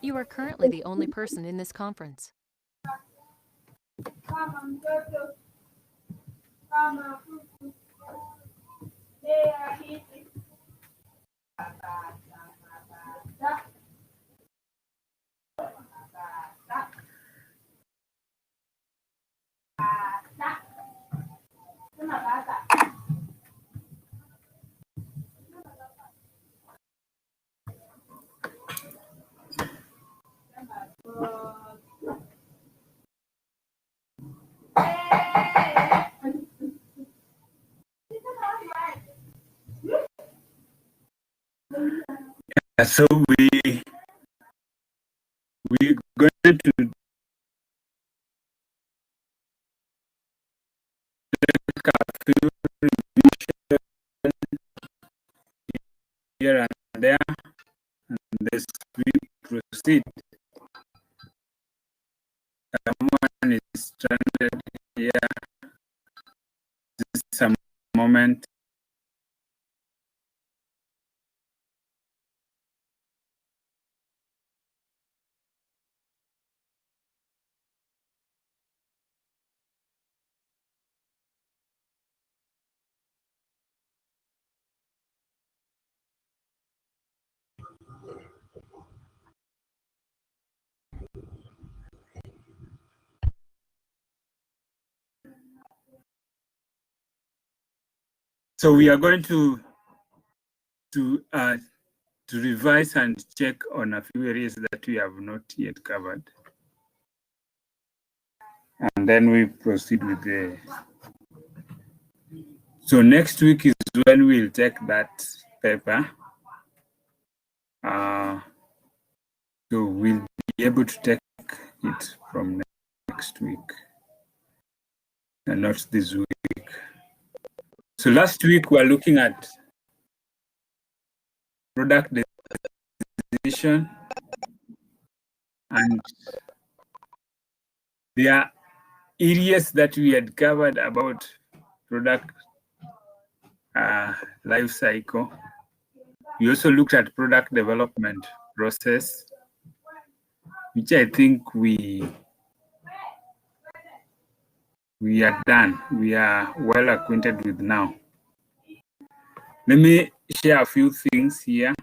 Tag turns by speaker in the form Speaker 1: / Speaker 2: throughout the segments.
Speaker 1: You are currently the only person in this conference.
Speaker 2: So we're going to take a few revisions here and there, and as we proceed. Someone is stranded here. Just a moment. So we are going to revise and check on a few areas that we have not yet covered. And then we proceed with the... So next week is when we'll take that paper. So we'll be able to take it from next week and not this week. So last week we're looking at product decision, and there are areas that we had covered about product life cycle. We also looked at product development process, which I think we are done. We are well acquainted with now. Let me share a few things here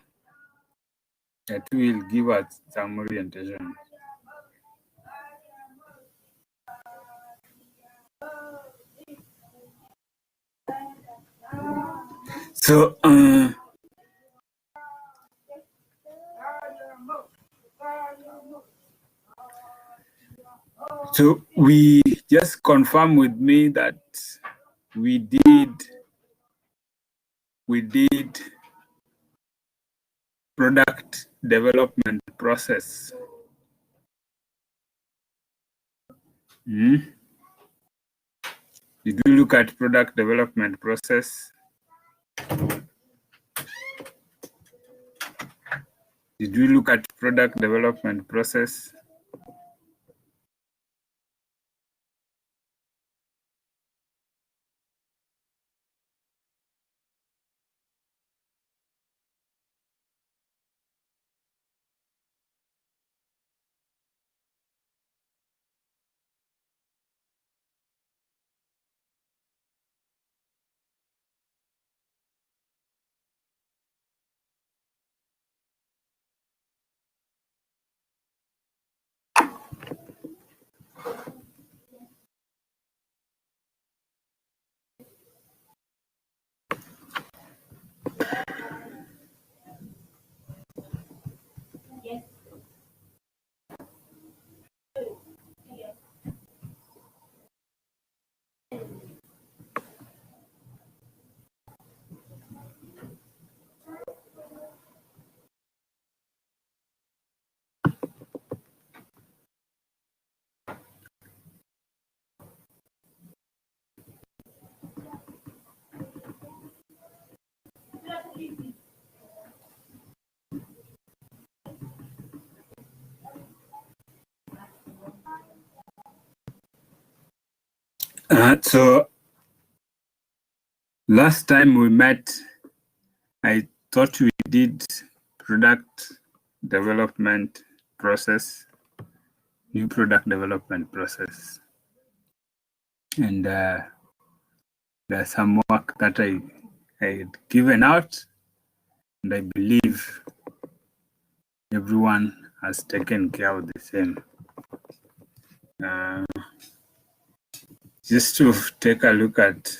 Speaker 2: that will give us some orientation. So we just confirm with me that we did product development process. Did we look at product development process? Did we look at product development process? So last time we met, I thought we did product development process, new product development process. And there's some work that I had given out, and I believe everyone has taken care of the same. Just to take a look at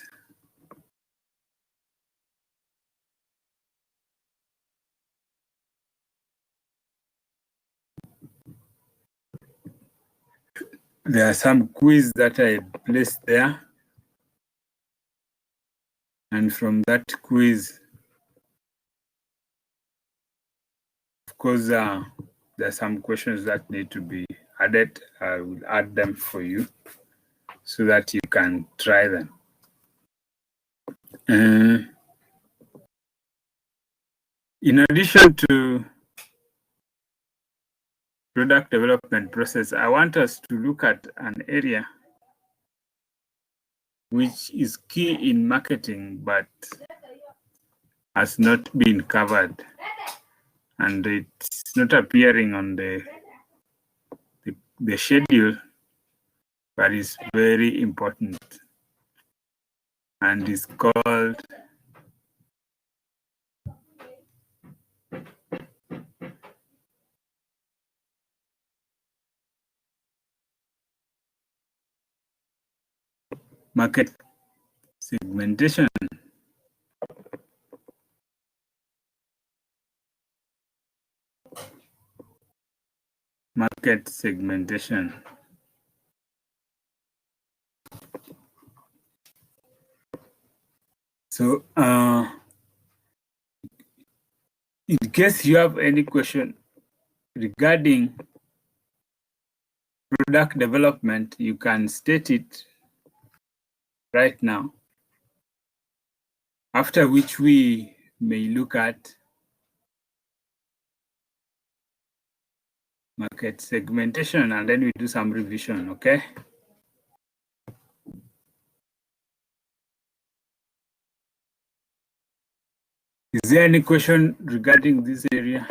Speaker 2: there are some quiz that I placed there. And from that quiz, of course, there are some questions that need to be added. I will add them for you so that you can try them. In addition to product development process, I want us to look at an area which is key in marketing but has not been covered, and it's not appearing on the schedule, but it's very important, and it's called market segmentation. Market segmentation. So, in case you have any question regarding product development, you can state it right now, after which we may look at market segmentation, and then we do some revision, okay? Is there any question regarding this area?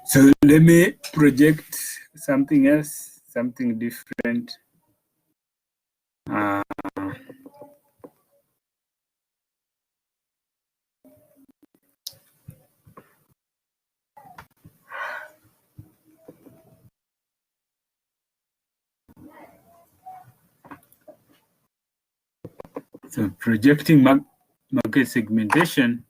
Speaker 2: So let me project something else, something different. So projecting market segmentation.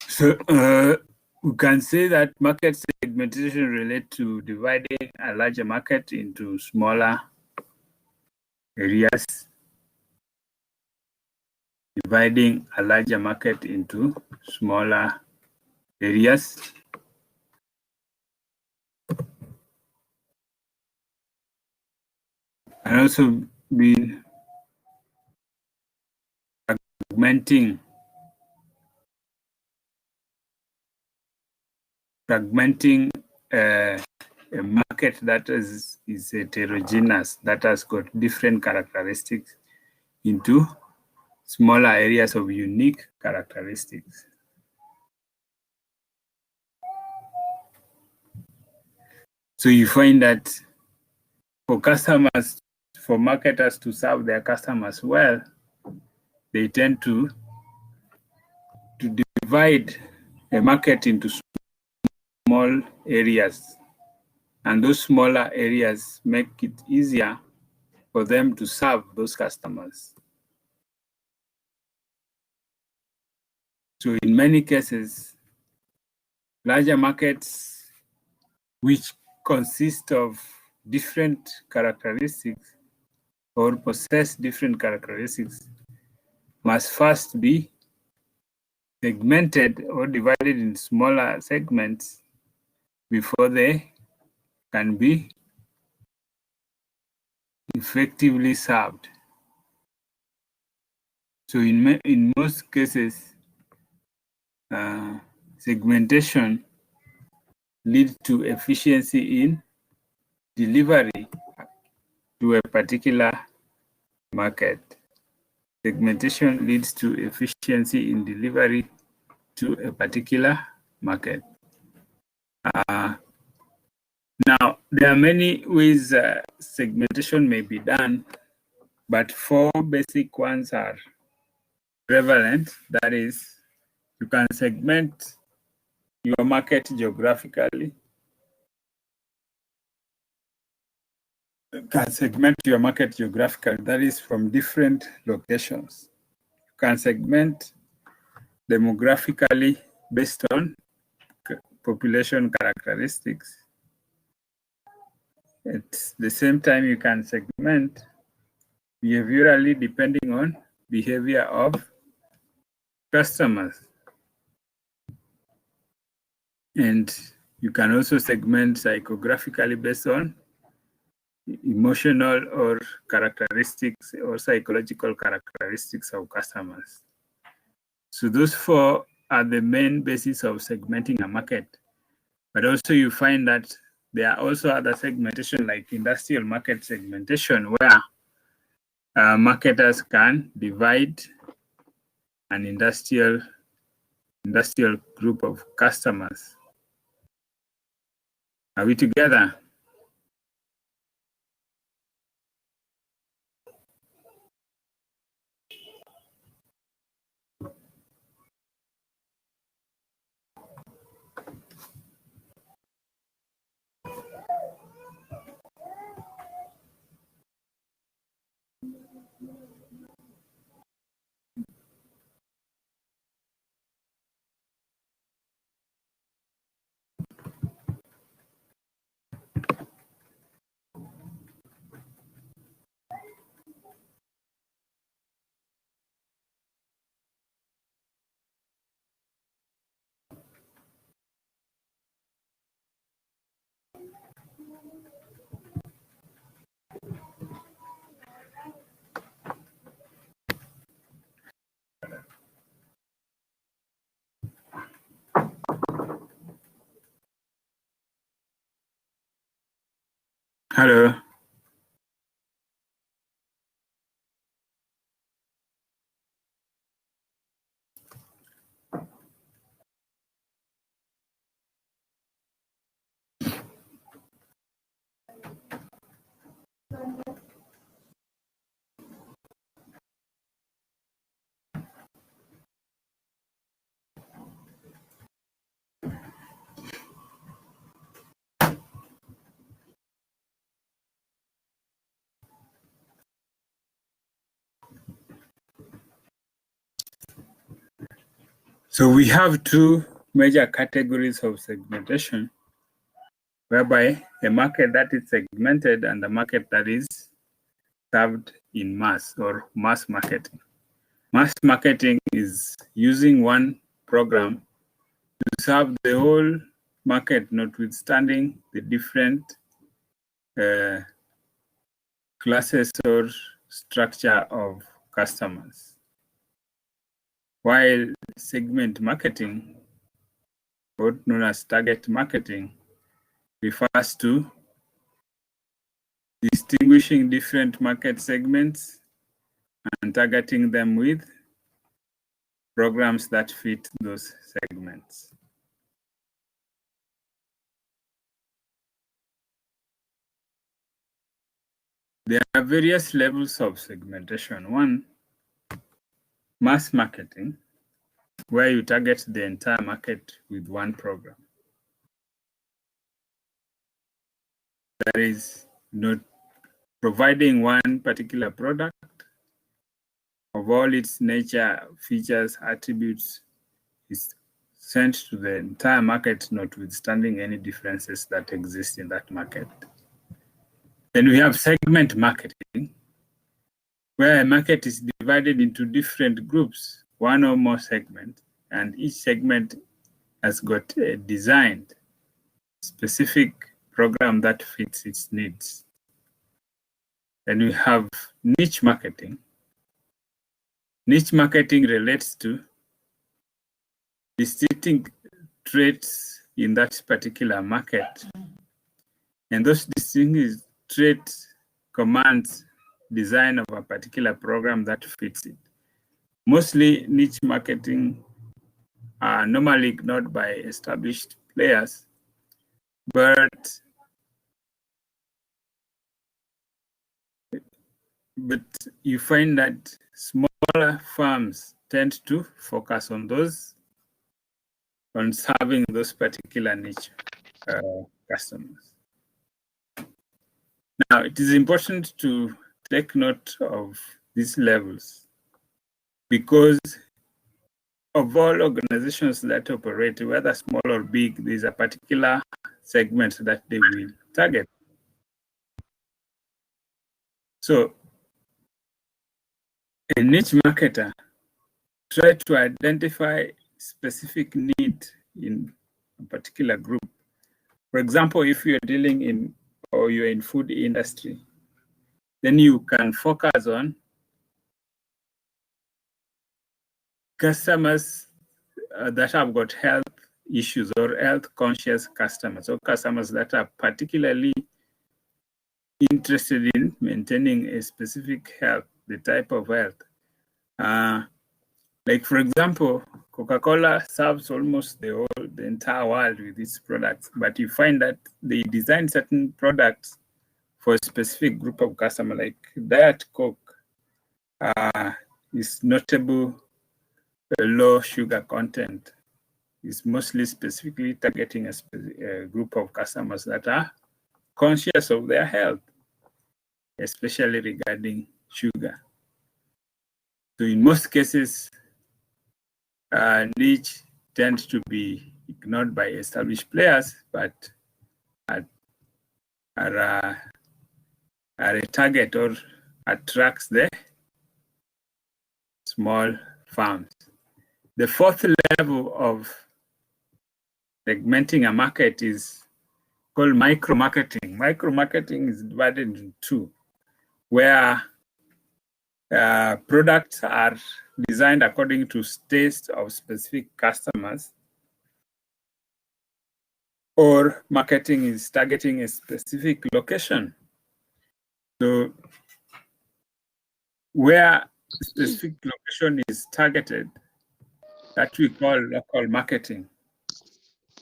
Speaker 2: So we can say that market segmentation relates to dividing a larger market into smaller areas. Dividing a larger market into smaller areas. And also be fragmenting a market that is heterogeneous, that has got different characteristics, into smaller areas of unique characteristics. So you find that for customers, for marketers to serve their customers well, they tend to divide a market into small areas. And those smaller areas make it easier for them to serve those customers. So in many cases, larger markets which consist of different characteristics or possess different characteristics must first be segmented or divided in smaller segments before they can be effectively served. So in most cases, segmentation leads to efficiency in delivery to a particular market. Segmentation leads to efficiency in delivery to a particular market. Now, there are many ways segmentation may be done, but 4 basic ones are prevalent. That is, you can segment your market geographically. You can segment your market geographically, that is from different locations. You can segment demographically based on population characteristics. At the same time, you can segment behaviorally depending on behavior of customers. And you can also segment psychographically based on emotional or characteristics or psychological characteristics of customers. So those 4 are the main basis of segmenting a market. But also you find that there are also other segmentation like industrial market segmentation where marketers can divide an industrial group of customers. Are we together? Hello. So we have 2 major categories of segmentation, whereby a market that is segmented and a market that is served in mass or mass marketing. Mass marketing is using one program to serve the whole market, notwithstanding the different classes or structure of customers. While segment marketing, or known as target marketing, refers to distinguishing different market segments and targeting them with programs that fit those segments. There are various levels of segmentation. One, mass marketing, where you target the entire market with one program. That is not providing one particular product of all its nature, features, attributes is sent to the entire market, notwithstanding any differences that exist in that market. Then we have segment marketing, where a market is divided into different groups, one or more segments, and each segment has got a designed specific program that fits its needs. Then we have niche marketing. Niche marketing relates to distinct traits in that particular market, and those distinct traits commands design of a particular program that fits it. Mostly niche marketing are normally ignored by established players, but you find that smaller firms tend to focus on serving those particular niche customers. Now, it is important to take note of these levels because of all organizations that operate, whether small or big, there's a particular segment that they will target. So, a niche marketer tries to identify specific need in a particular group. For example, if you're dealing in or you're in food industry, then you can focus on customers that have got health issues or health conscious customers, or customers that are particularly interested in maintaining a specific health, the type of health. Like for example, Coca-Cola serves almost the entire world with its products, but you find that they design certain products for a specific group of customers, like Diet Coke is notable low sugar content. Is mostly specifically targeting a group of customers that are conscious of their health, especially regarding sugar. So in most cases, niche tends to be ignored by established players, but are a target or attracts the small farms. The fourth level of segmenting a market is called micro-marketing. Micro-marketing is divided into two, where products are designed according to tastes of specific customers, or marketing is targeting a specific location. So where specific location is targeted, that we call local marketing.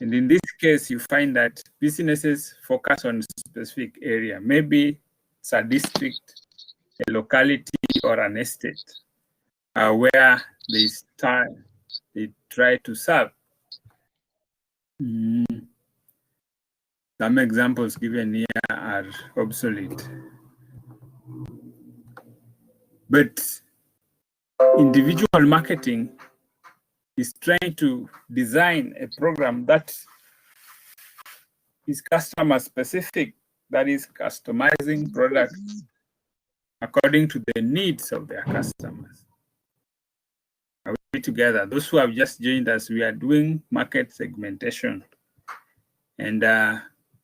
Speaker 2: And in this case, you find that businesses focus on a specific area. Maybe it's a district, a locality, or an estate where they try to serve. Some examples given here are obsolete. But individual marketing is trying to design a program that is customer specific, that is customizing products according to the needs of their customers. Are we together? Those who have just joined us, we are doing market segmentation. And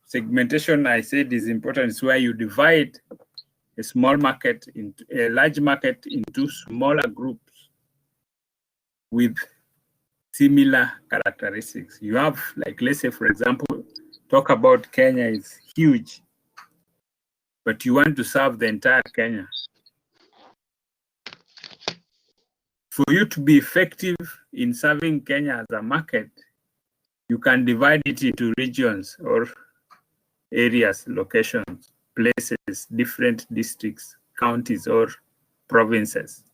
Speaker 2: segmentation, I said, is important. It's where you divide a small market into a large market into smaller groups with similar characteristics. You have, like, let's say, for example, talk about Kenya is huge, but you want to serve the entire Kenya. For you to be effective in serving Kenya as a market, you can divide it into regions or areas, locations, places, different districts, counties, or provinces,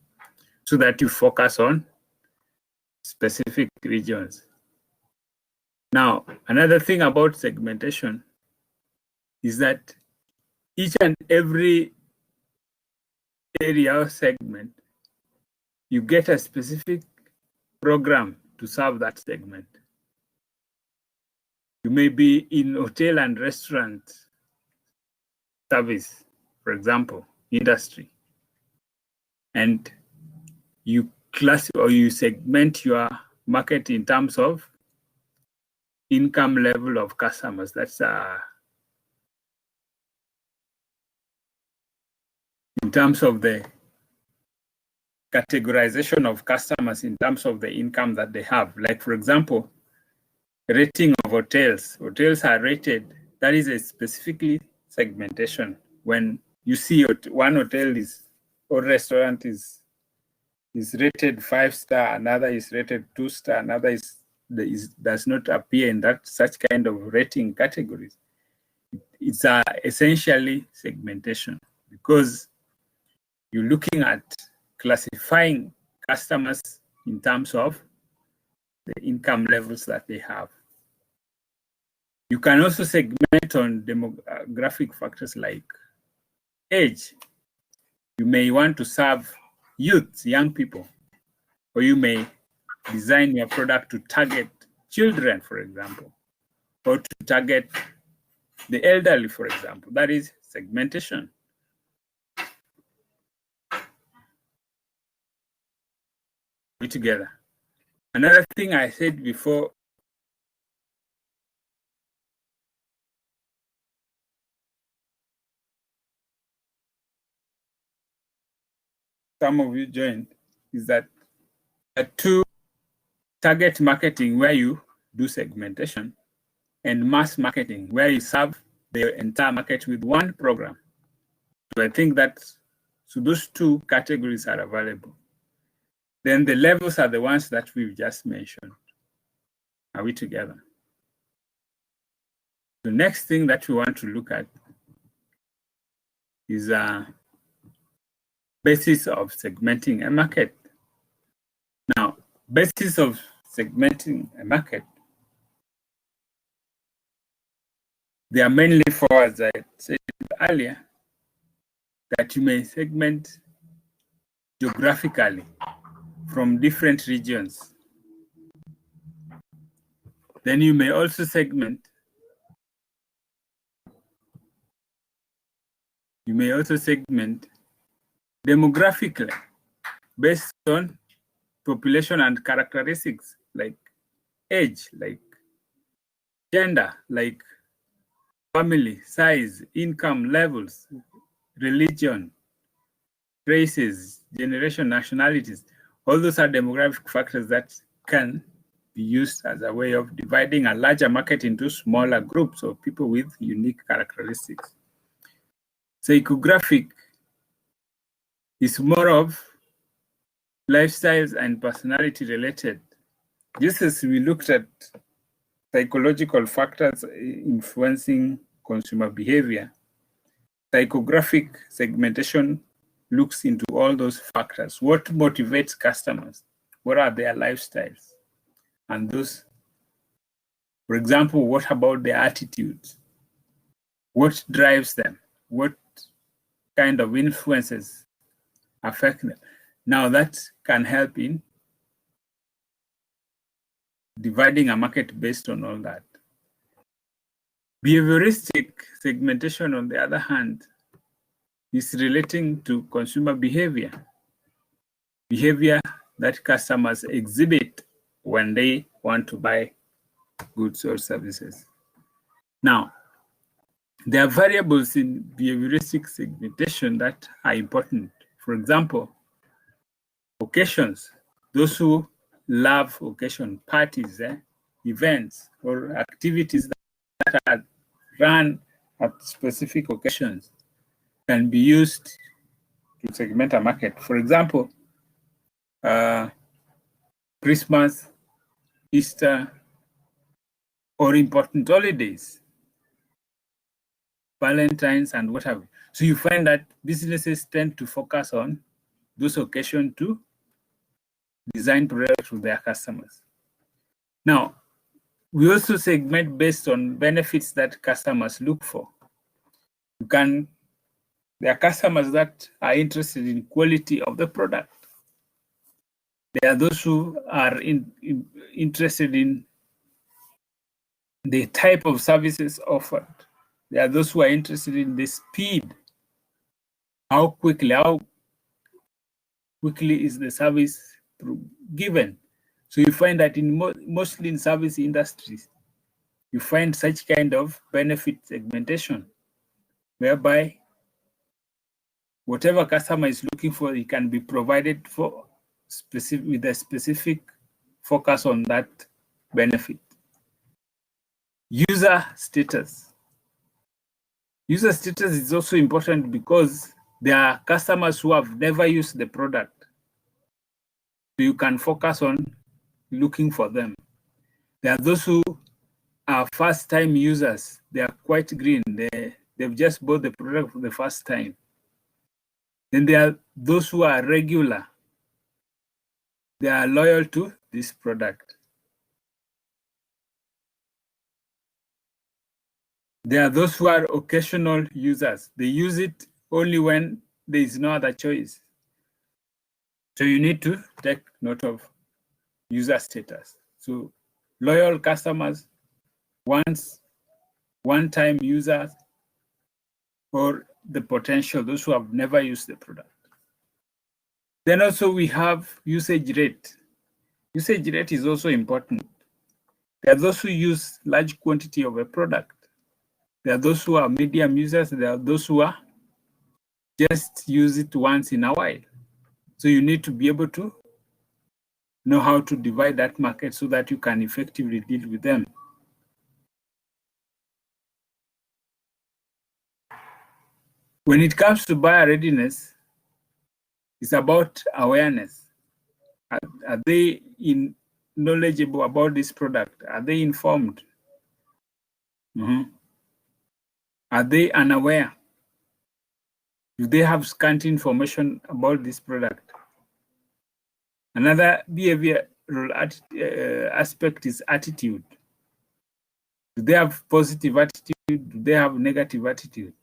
Speaker 2: so that you focus on specific regions. Now, another thing about segmentation is that each and every area or segment, you get a specific program to serve that segment. You may be in hotel and restaurant service, for example, industry, and you you segment your market in terms of income level of customers. That's in terms of the categorization of customers in terms of the income that they have. Like, for example, rating of hotels. Hotels are rated. That is a specifically segmentation. When you see one hotel or restaurant is rated 5-star, another is rated 2-star, another does not appear in such kind of rating categories. It's essentially segmentation, because you're looking at classifying customers in terms of the income levels that they have. You can also segment on demographic factors like age. You may want to serve youth, young people, or you may design your product to target children, for example, or to target the elderly, for example. That is segmentation. We together. Another thing I said before, some of you joined, is that two: target marketing, where you do segmentation, and mass marketing, where you serve the entire market with one program. So I think that those two categories are available. Then the levels are the ones that we've just mentioned. Are we together? The next thing that we want to look at is a basis of segmenting a market. Now, basis of segmenting a market, they are mainly for, as I said earlier, that you may segment geographically from different regions. Then you may also segment demographically based on population and characteristics like age, like gender, like family size, income levels, religion, races, generation, nationalities. All those are demographic factors that can be used as a way of dividing a larger market into smaller groups of people with unique characteristics. Psychographic is more of lifestyles and personality related. Just as we looked at psychological factors influencing consumer behavior, psychographic segmentation looks into all those factors. What motivates customers? What are their lifestyles? And those, for example, what about their attitudes? What drives them? What kind of influences affect them? Now that can help in dividing a market based on all that. Behavioristic segmentation, on the other hand, is relating to consumer behavior that customers exhibit when they want to buy goods or services. Now, there are variables in behavioristic segmentation that are important. For example, occasions. Those who love occasion, parties, events, or activities that are run at specific occasions can be used to segment a market. For example, Christmas, Easter, or important holidays. Valentine's, and what have you. So you find that businesses tend to focus on those occasions to design products for their customers. Now, we also segment based on benefits that customers look for. There are customers that are interested in quality of the product. There are those who are interested in the type of services offered. There are those who are interested in the speed. How quickly is the service given? So you find that in mostly in service industries, you find such kind of benefit segmentation, whereby whatever customer is looking for, it can be provided for with a specific focus on that benefit. User status. User status is also important because there are customers who have never used the product. So you can focus on looking for them. There are those who are first-time users. They are quite green. They've just bought the product for the first time. Then there are those who are regular. They are loyal to this product. There are those who are occasional users. They use it only when there is no other choice. So you need to take note of user status. So loyal customers, one-time users, or the potential, those who have never used the product. Then also we have usage rate. Usage rate is also important. There are those who use large quantity of a product. There are those who are medium users. There are those who are just use it once in a while. So you need to be able to know how to divide that market so that you can effectively deal with them. When it comes to buyer readiness, it's about awareness. Are they knowledgeable about this product? Are they informed? Are they unaware? Do they have scant information about this product? Another behavioral aspect is attitude. Do they have positive attitude? Do they have negative attitude?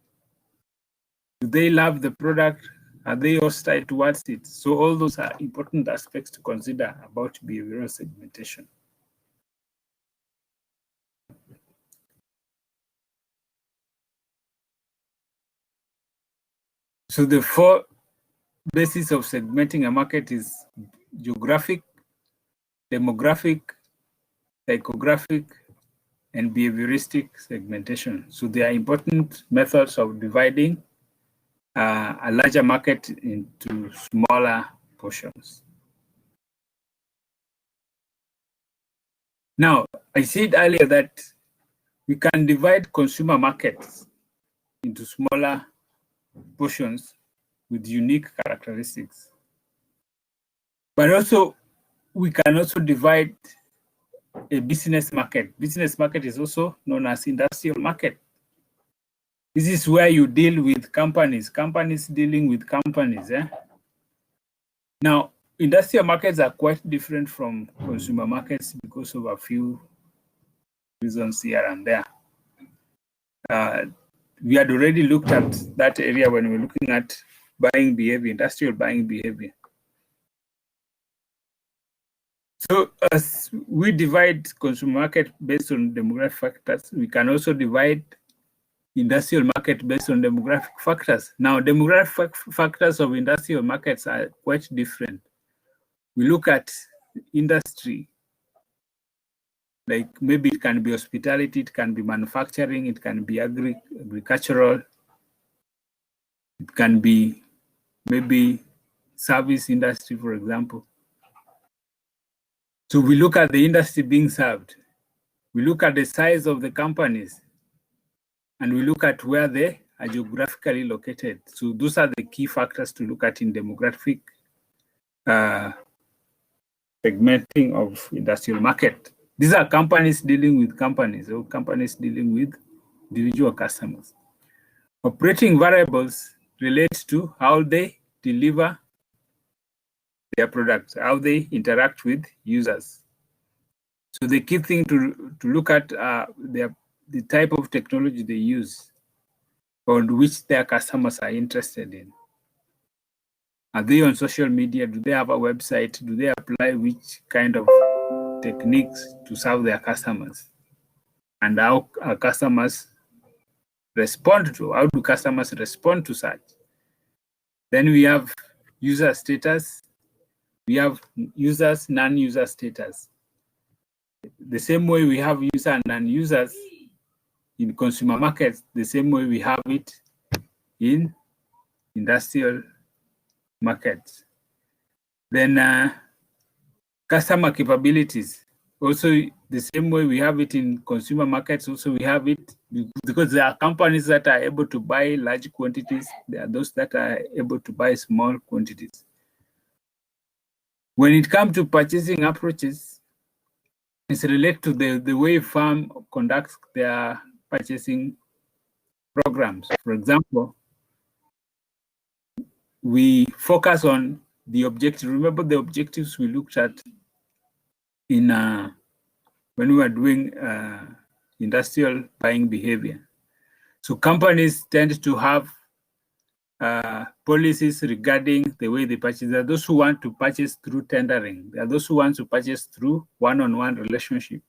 Speaker 2: Do they love the product? Are they hostile towards it? So all those are important aspects to consider about behavioral segmentation. So the four bases of segmenting a market is geographic, demographic, psychographic, and behavioristic segmentation. So they are important methods of dividing a larger market into smaller portions. Now, I said earlier that we can divide consumer markets into smaller portions with unique characteristics. But also, we can also divide a business market. Business market is also known as industrial market. This is where you deal with companies dealing with companies. Now, industrial markets are quite different from consumer markets because of a few reasons here and there. We had already looked at that area when we were looking at buying behavior, industrial buying behavior. So as we divide consumer market based on demographic factors, we can also divide industrial market based on demographic factors. Now, demographic factors of industrial markets are quite different. We look at industry, like maybe it can be hospitality, it can be manufacturing, it can be agricultural, it can be maybe service industry, for example. So we look at the industry being served. We look at the size of the companies, and we look at where they are geographically located. So those are the key factors to look at in demographic segmenting of industrial market. These are companies dealing with companies, or companies dealing with individual customers. Operating variables relate to how they deliver their products, how they interact with users. So the key thing to look at the type of technology they use on which their customers are interested in. Are they on social media? Do they have a website? Do they apply which kind of techniques to serve their customers? And how are customers respond to? How do customers respond to such? Then we have user status. We have users, non-user status. The same way we have user and non-users in consumer markets, the same way we have it in industrial markets. Then customer capabilities. Also, the same way we have it in consumer markets, also we have it because there are companies that are able to buy large quantities. There are those that are able to buy small quantities. When it comes to purchasing approaches, it's related to the way firm conducts their purchasing programs. For example, we focus on the objective. Remember the objectives we looked at in when we were doing industrial buying behavior. So companies tend to have policies regarding the way they purchase. There are those who want to purchase through tendering. There are those who want to purchase through one-on-one relationship.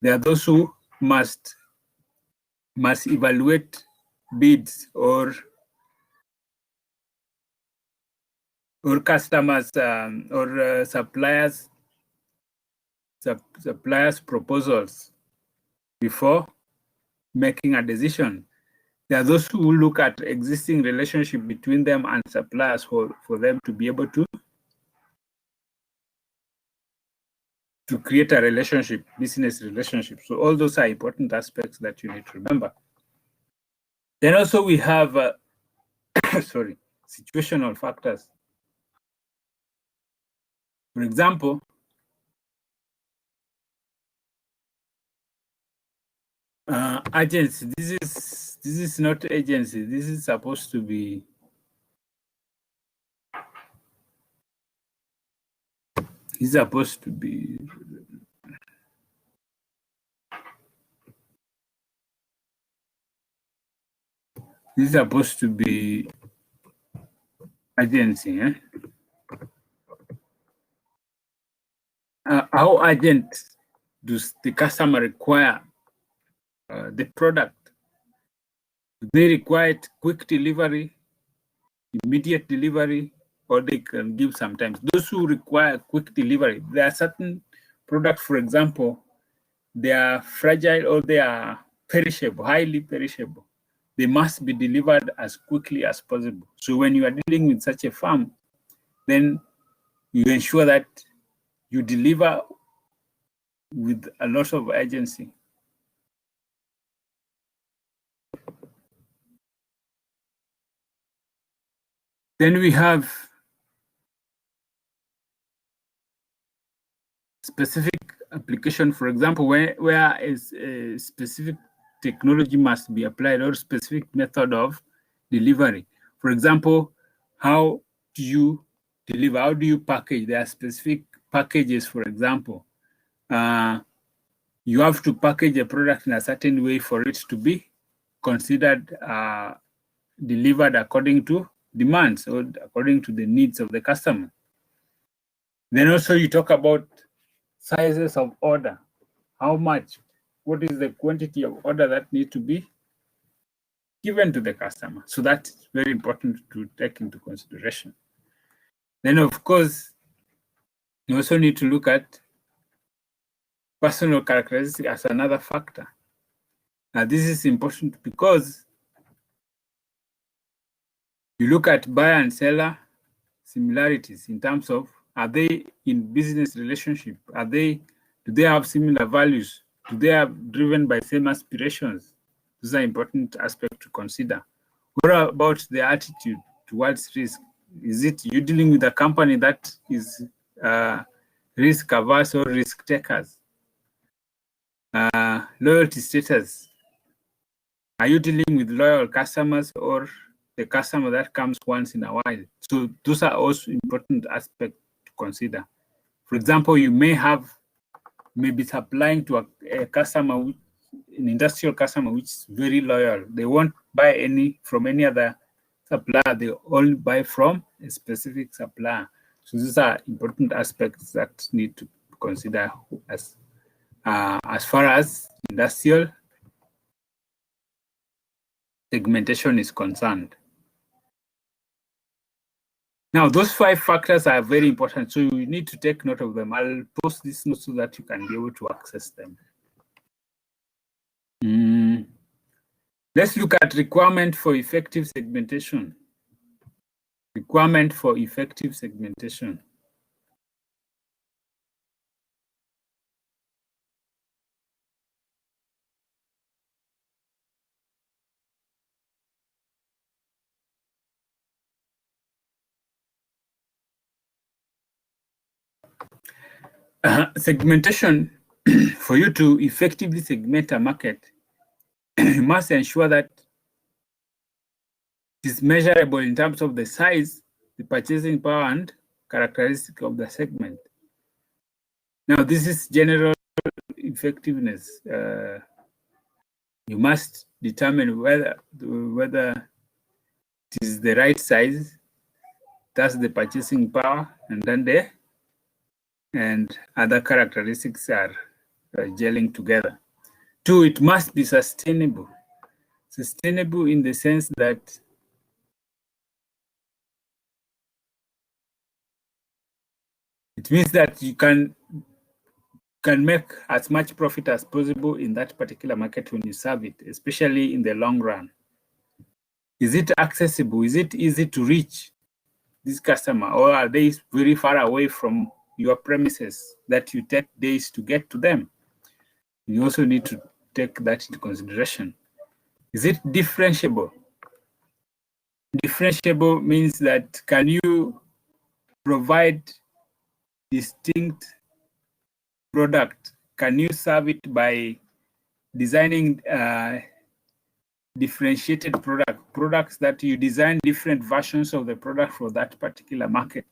Speaker 2: There are those who must evaluate bids or customers or suppliers proposals before making a decision. There are those who look at existing relationship between them and suppliers for them to be able to create a relationship, business relationship. So all those are important aspects that you need to remember. Then also we have situational factors. For example, agency. This is not agency. This is supposed to be This is supposed to be agency. How urgent does the customer require the product? Do they require quick delivery, immediate delivery, or they can give sometimes? Those who require quick delivery, there are certain products, for example, they are fragile or they are perishable, highly perishable. They must be delivered as quickly as possible. So when you are dealing with such a firm, then you ensure that you deliver with a lot of urgency. Then we have specific application, for example, where a specific technology must be applied or specific method of delivery. For example, how do you deliver? How do you package? There are specific packages, for example. You have to package a product in a certain way for it to be considered delivered according to demands or according to the needs of the customer. Then also you talk about sizes of order. How much? What is the quantity of order that needs to be given to the customer? So that's very important to take into consideration. Then, of course, you also need to look at personal characteristics as another factor. Now, this is important because you look at buyer and seller similarities in terms of, are they in business relationship? Do they have similar values? Do they are driven by same aspirations? These are important aspects to consider. What about the attitude towards risk? Is it you dealing with a company that is risk averse or risk takers? Loyalty status. Are you dealing with loyal customers or the customer that comes once in a while? So those are also important aspects to consider. For example, you may be supplying to a customer, an industrial customer, which is very loyal. They won't buy from any other supplier. They only buy from a specific supplier. So these are important aspects that need to consider as far as industrial segmentation is concerned. Now, those 5 factors are very important, so you need to take note of them. I'll post this note so that you can be able to access them. Let's look at requirement for effective segmentation. Requirement for effective segmentation. Segmentation, for you to effectively segment a market, you must ensure that it is measurable in terms of the size, the purchasing power, and characteristic of the segment. Now, this is general effectiveness. You must determine whether it is the right size, that's the purchasing power, and then and other characteristics are gelling together. 2, it must be sustainable. Sustainable in the sense that it means that you can make as much profit as possible in that particular market when you serve it, especially in the long run. Is it accessible? Is it easy to reach this customer, or are they very far away from your premises that you take days to get to them? You also need to take that into consideration. Is it differentiable? Differentiable means that can you provide distinct product? Can you serve it by designing differentiated products that you design different versions of the product for that particular market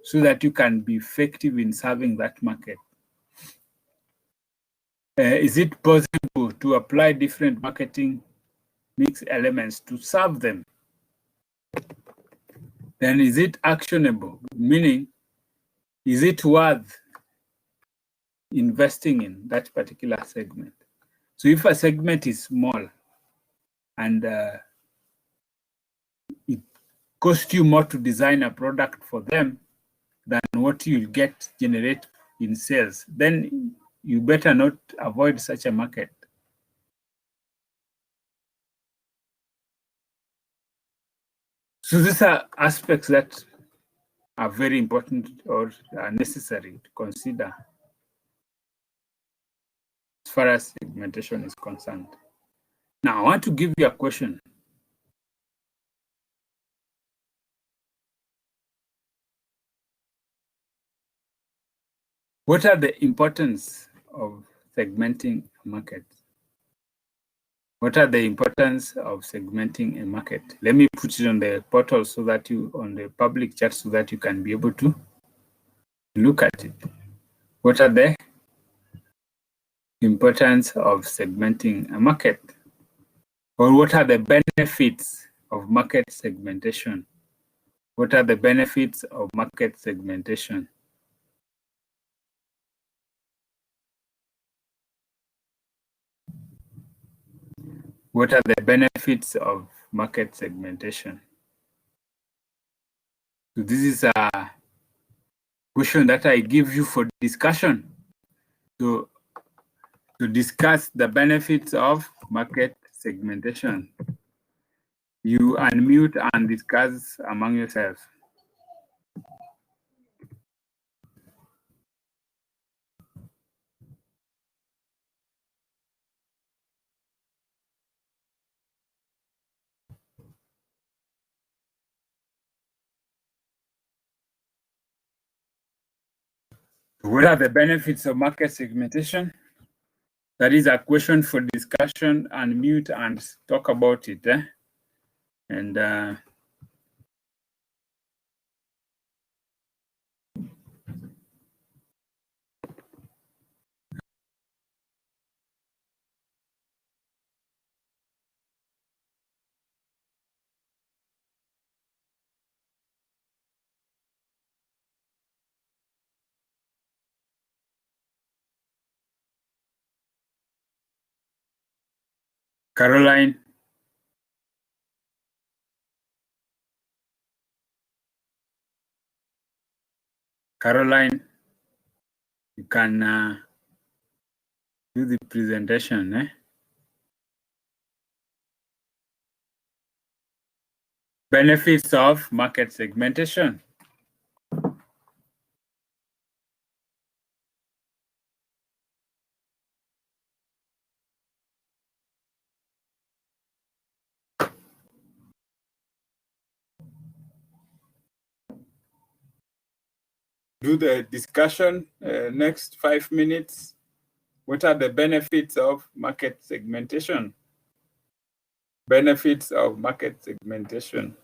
Speaker 2: so that you can be effective in serving that market? Is it possible to apply different marketing mix elements to serve them? Then is it actionable? Meaning, is it worth investing in that particular segment? So if a segment is small and it costs you more to design a product for them than what you'll generate in sales, then you better not avoid such a market. So these are aspects that are very important or are necessary to consider as far as segmentation is concerned. Now, I want to give you a question. What are the importance of segmenting a market? What are the importance of segmenting a market? Let me put it on the portal so that on the public chat so that you can be able to look at it. What are the importance of segmenting a market? Or what are the benefits of market segmentation? What are the benefits of market segmentation? What are the benefits of market segmentation? So this is a question that I give you for discussion. So to discuss the benefits of market segmentation, you unmute and discuss among yourselves. What are the benefits of market segmentation? That is a question for discussion. Unmute and talk about it. And Caroline. Caroline, you can do the presentation. Benefits of market segmentation. Do the discussion next 5 minutes. What are the benefits of market segmentation? Benefits of market segmentation.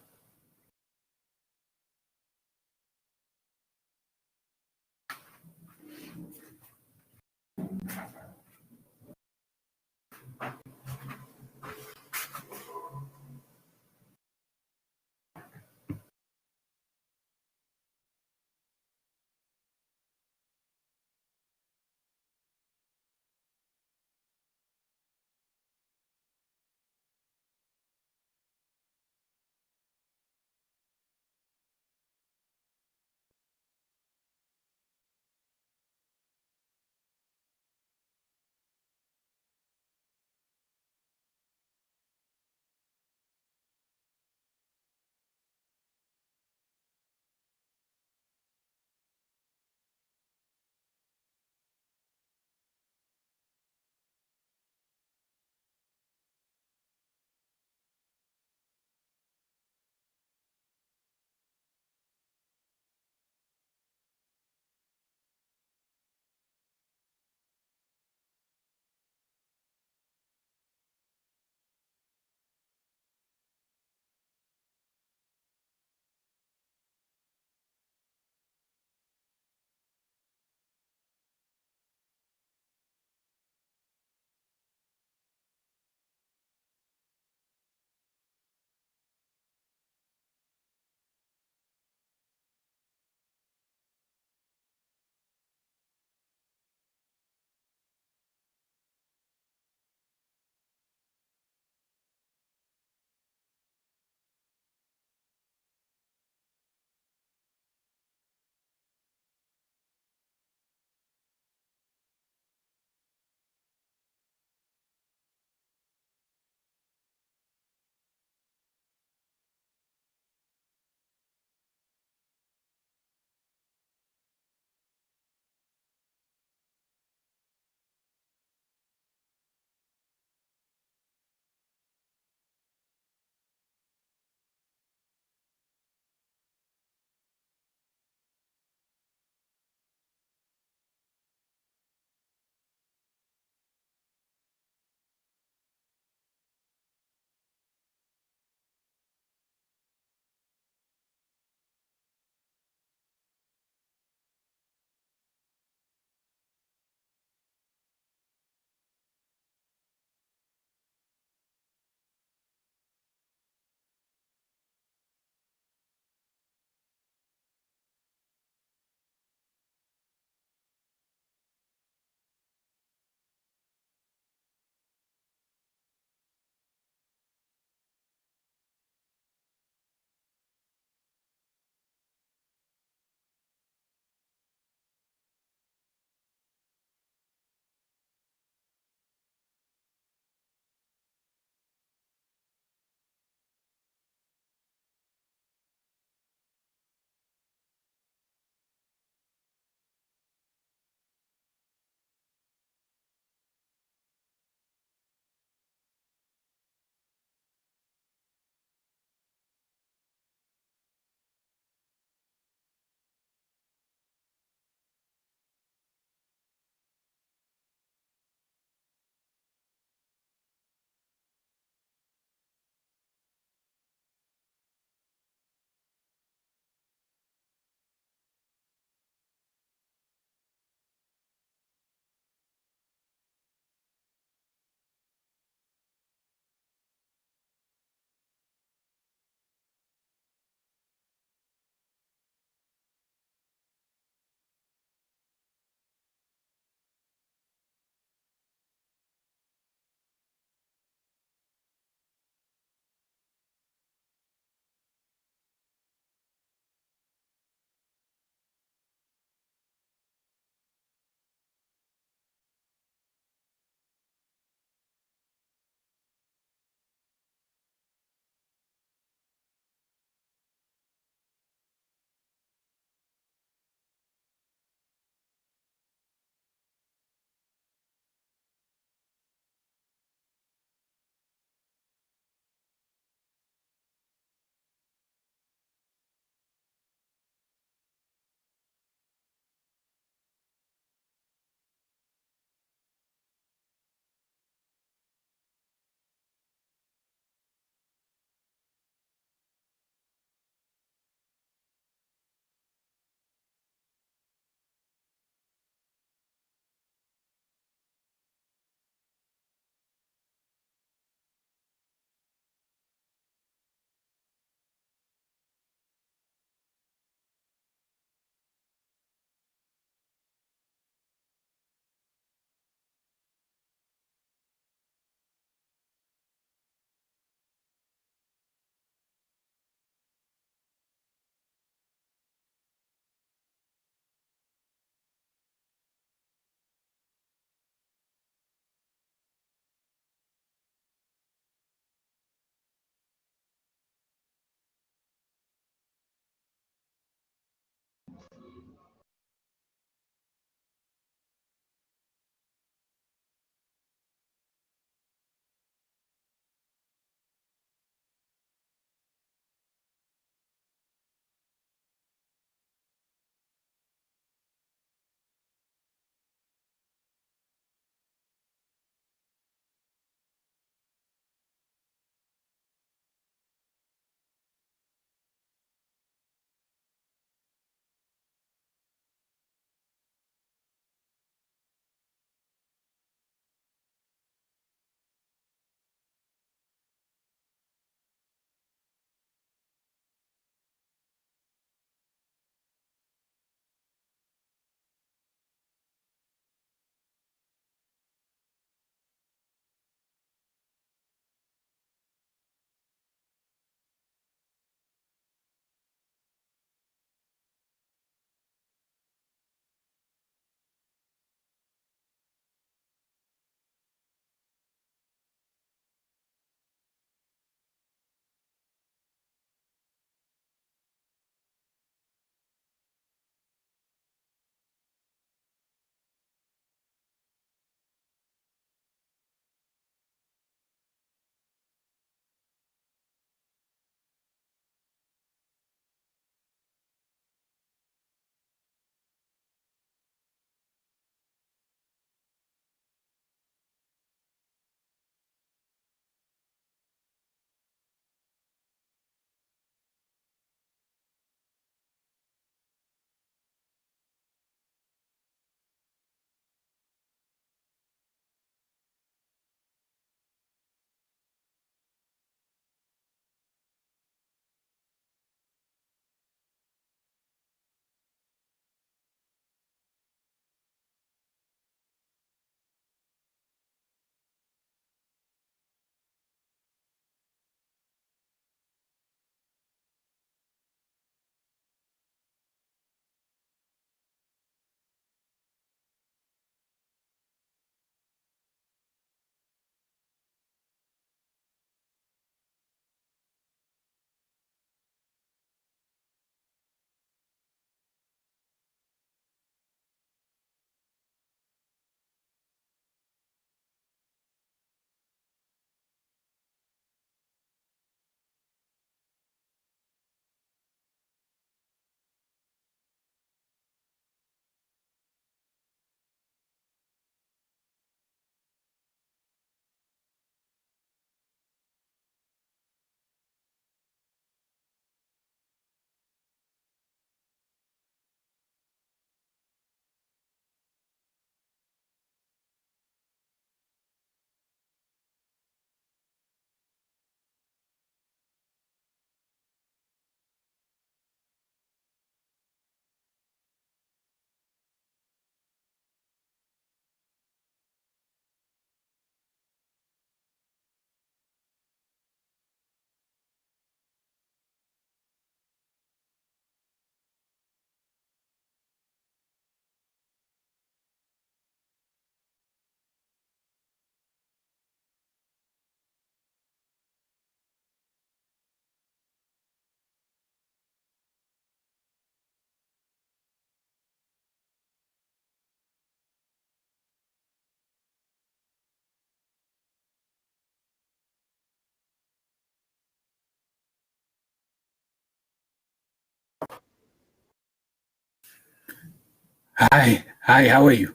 Speaker 2: Hi, how are you?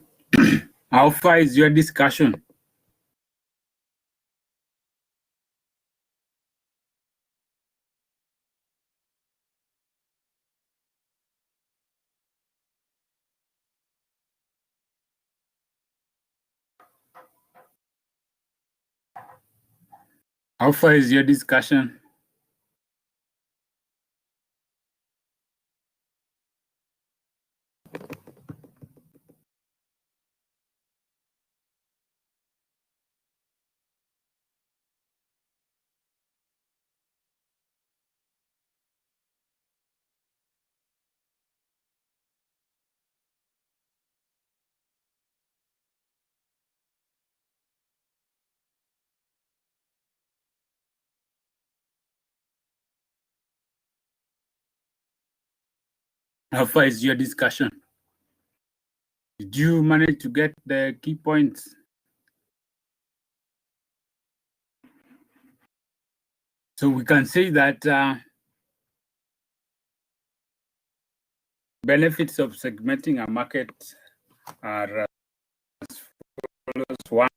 Speaker 2: How far is your discussion? How far is your discussion? How far is your discussion? Did you manage to get the key points? So we can say that benefits of segmenting a market are as follows. One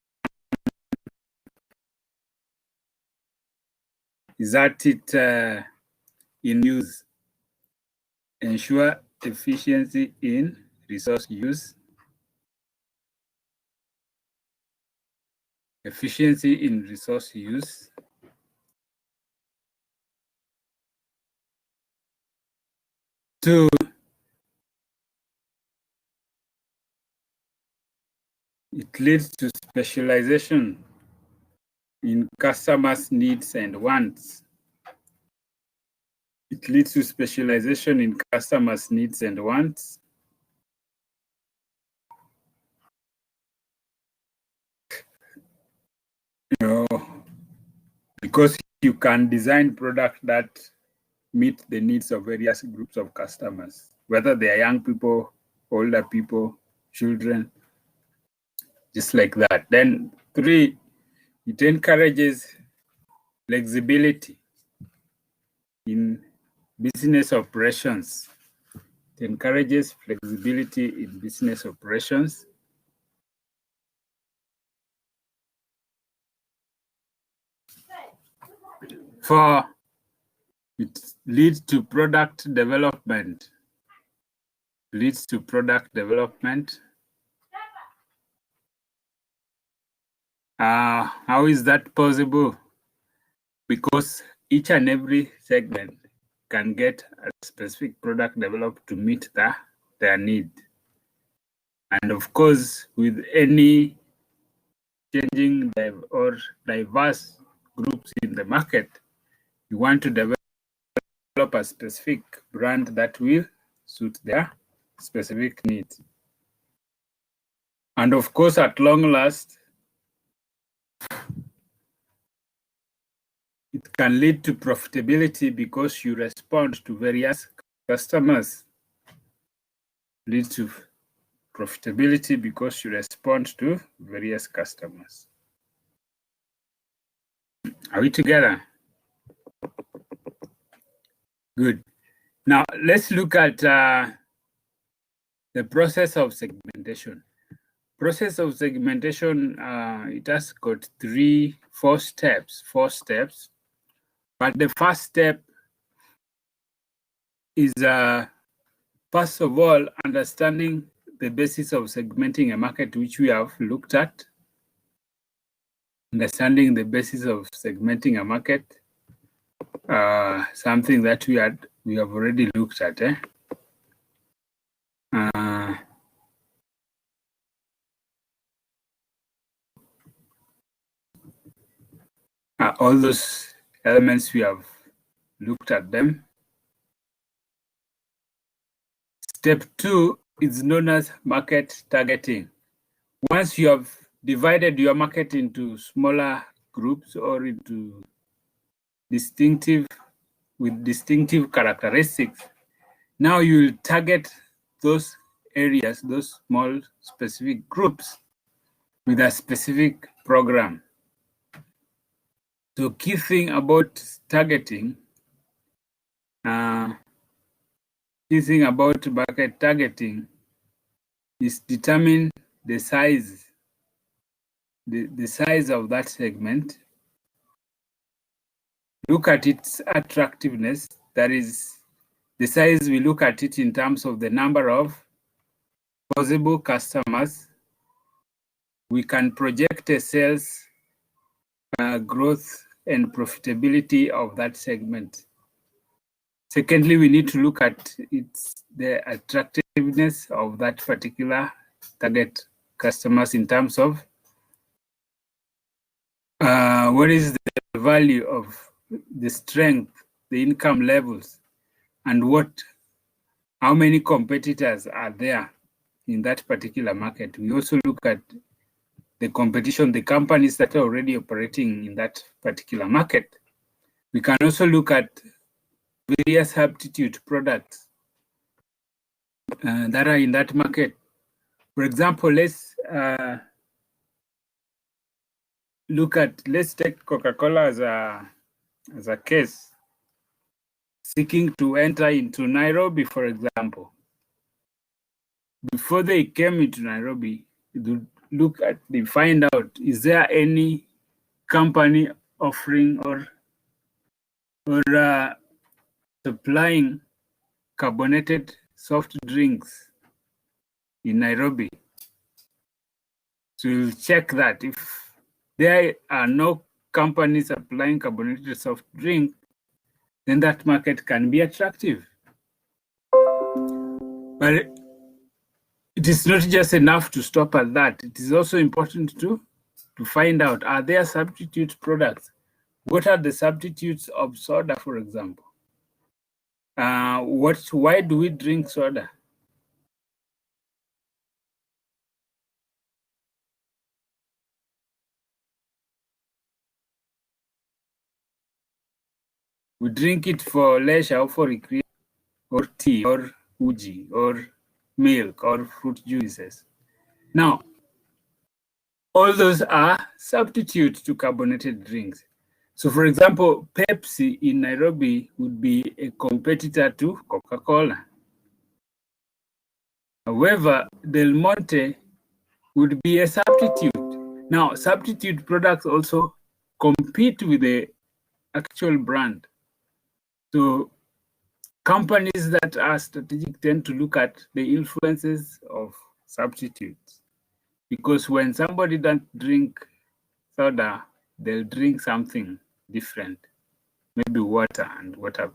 Speaker 2: is that it in use ensure efficiency in resource use. Efficiency in resource use. Two, it leads to specialization in customers' needs and wants. It leads to specialization in customers' needs and wants. Because you can design products that meet the needs of various groups of customers, whether they are young people, older people, children, just like that. Then three, it encourages flexibility in business operations. It encourages flexibility in business operations. Four, it leads to product development. Leads to product development. How is that possible? Because each and every segment can get a specific product developed to meet their need. And of course, with any changing or diverse groups in the market, you want to develop a specific brand that will suit their specific needs. And of course, at long last, it can lead to profitability because you respond to various customers. Leads to profitability because you respond to various customers. Are we together? Good. Now, let's look at the process of segmentation. Process of segmentation, it has got four steps. But the first step is, first of all, understanding the basis of segmenting a market, which we have looked at. Understanding the basis of segmenting a market, something that we have already looked at. All those elements, we have looked at them. Step 2 is known as market targeting. Once you have divided your market into smaller groups or into distinctive characteristics, now you will target those areas, those small specific groups, with a specific program. So key thing about targeting, key thing about market targeting is determine the size, the size of that segment. Look at its attractiveness, that is the size. We look at it in terms of the number of possible customers. We can project a sales growth and profitability of that segment. Secondly, we need to look at the attractiveness of that particular target customers in terms of what is the value of the strength, the income levels, and how many competitors are there in that particular market. We also look at the competition, the companies that are already operating in that particular market. We can also look at various substitute products that are in that market. For example, let's take Coca-Cola as a case, seeking to enter into Nairobi, for example. Before they came into Nairobi, they find out, is there any company offering or supplying carbonated soft drinks in Nairobi? So we'll check that. If there are no companies supplying carbonated soft drink, then that market can be attractive. But it is not just enough to stop at that. It is also important to find out, are there substitute products? What are the substitutes of soda, for example? Why do we drink soda? We drink it for leisure or for recreation, or tea, or uji, or milk, or fruit juices. Now, all those are substitutes to carbonated drinks. So, for example, Pepsi in Nairobi would be a competitor to Coca-Cola. However, Del Monte would be a substitute. Now, substitute products also compete with the actual brand. So, companies that are strategic tend to look at the influences of substitutes. Because when somebody doesn't drink soda, they'll drink something different, maybe water and what have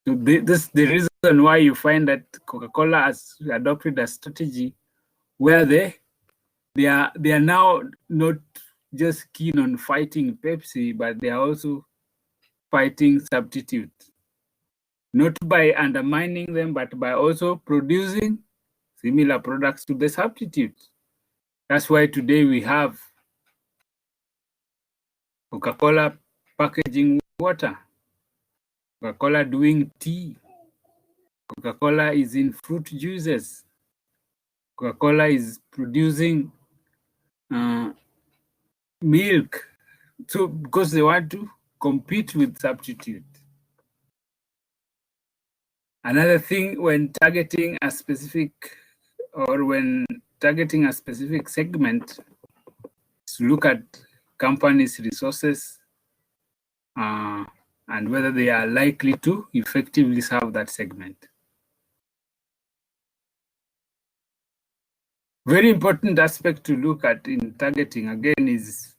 Speaker 2: you. So this is the reason why you find that Coca-Cola has adopted a strategy where they are now not just keen on fighting Pepsi, but they are also fighting substitutes. Not by undermining them, but by also producing similar products to the substitutes. That's why today we have Coca-Cola packaging water, Coca-Cola doing tea, Coca-Cola is in fruit juices, Coca-Cola is producing milk. So because they want to compete with substitute. Another thing, when targeting a specific segment, is to look at companies' resources and whether they are likely to effectively serve that segment. Very important aspect to look at in targeting, again, is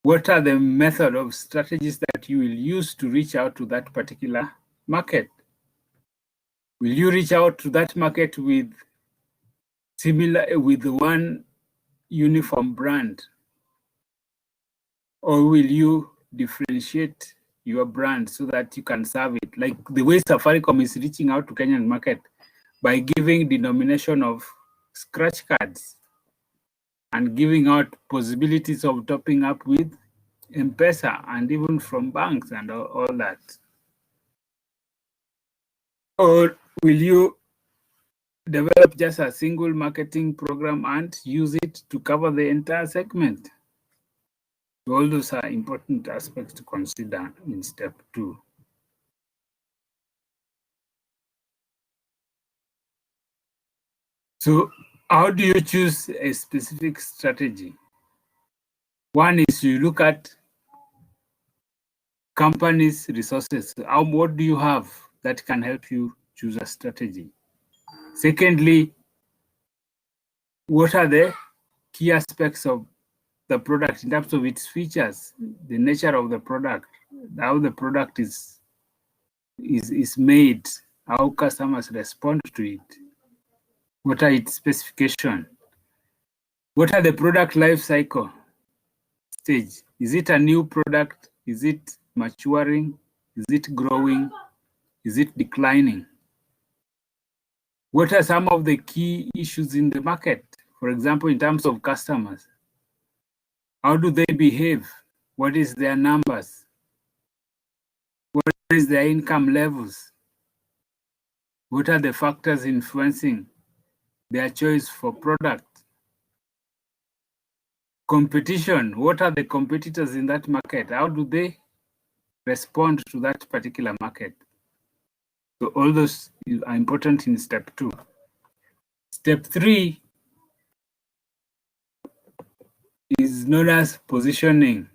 Speaker 2: what are the method of strategies that you will use to reach out to that particular market? Will you reach out to that market with one uniform brand? Or will you differentiate your brand so that you can serve it? Like the way Safaricom is reaching out to Kenyan market by giving denomination of scratch cards and giving out possibilities of topping up with M-Pesa and even from banks and all that. Or will you develop just a single marketing program and use it to cover the entire segment? All those are important aspects to consider in step 2. So how do you choose a specific strategy? One is you look at company's resources. What do you have that can help you choose a strategy? Secondly, what are the key aspects of the product in terms of its features, the nature of the product, how the product is made, how customers respond to it, what are its specifications, what are the product life cycle stage? Is it a new product? Is it maturing? Is it growing? Is it declining? What are some of the key issues in the market? For example, in terms of customers, how do they behave? What is their numbers? What is their income levels? What are the factors influencing their choice for product? Competition, what are the competitors in that market? How do they respond to that particular market? So all those are important in step 2. Step 3 is known as positioning.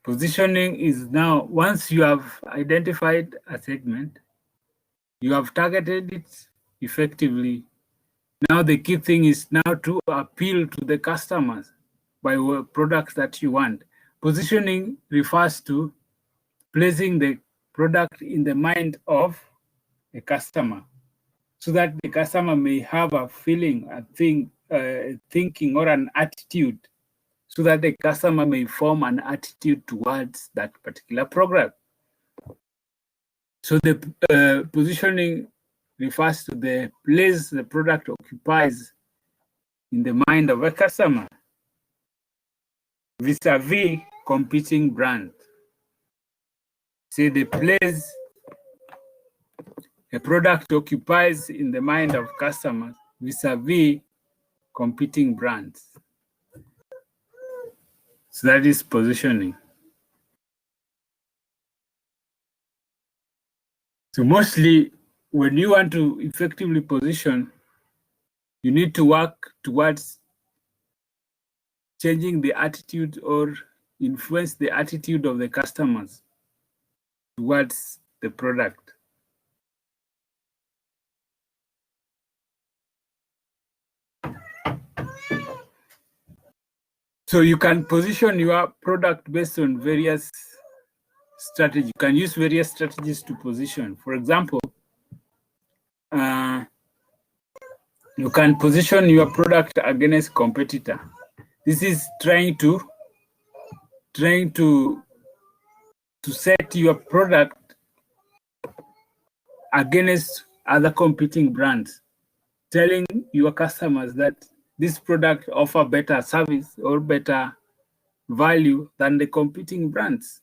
Speaker 2: Positioning is now, once you have identified a segment, you have targeted it effectively. Now the key thing is now to appeal to the customers by products that you want. Positioning refers to placing the product in the mind of a customer so that the customer may have a feeling, thinking or an attitude, so that the customer may form an attitude towards that particular product. So the positioning refers to the place the product occupies in the mind of a customer vis-a-vis competing brands. Say the place a product occupies in the mind of customers vis-a-vis competing brands. So that is positioning. So mostly when you want to effectively position, you need to work towards changing the attitude or influence the attitude of the customers towards the product. So you can position your product based on various strategies. You can use various strategies to position. For example, you can position your product against competitor. This is trying to set your product against other competing brands, telling your customers that this product offer better service or better value than the competing brands.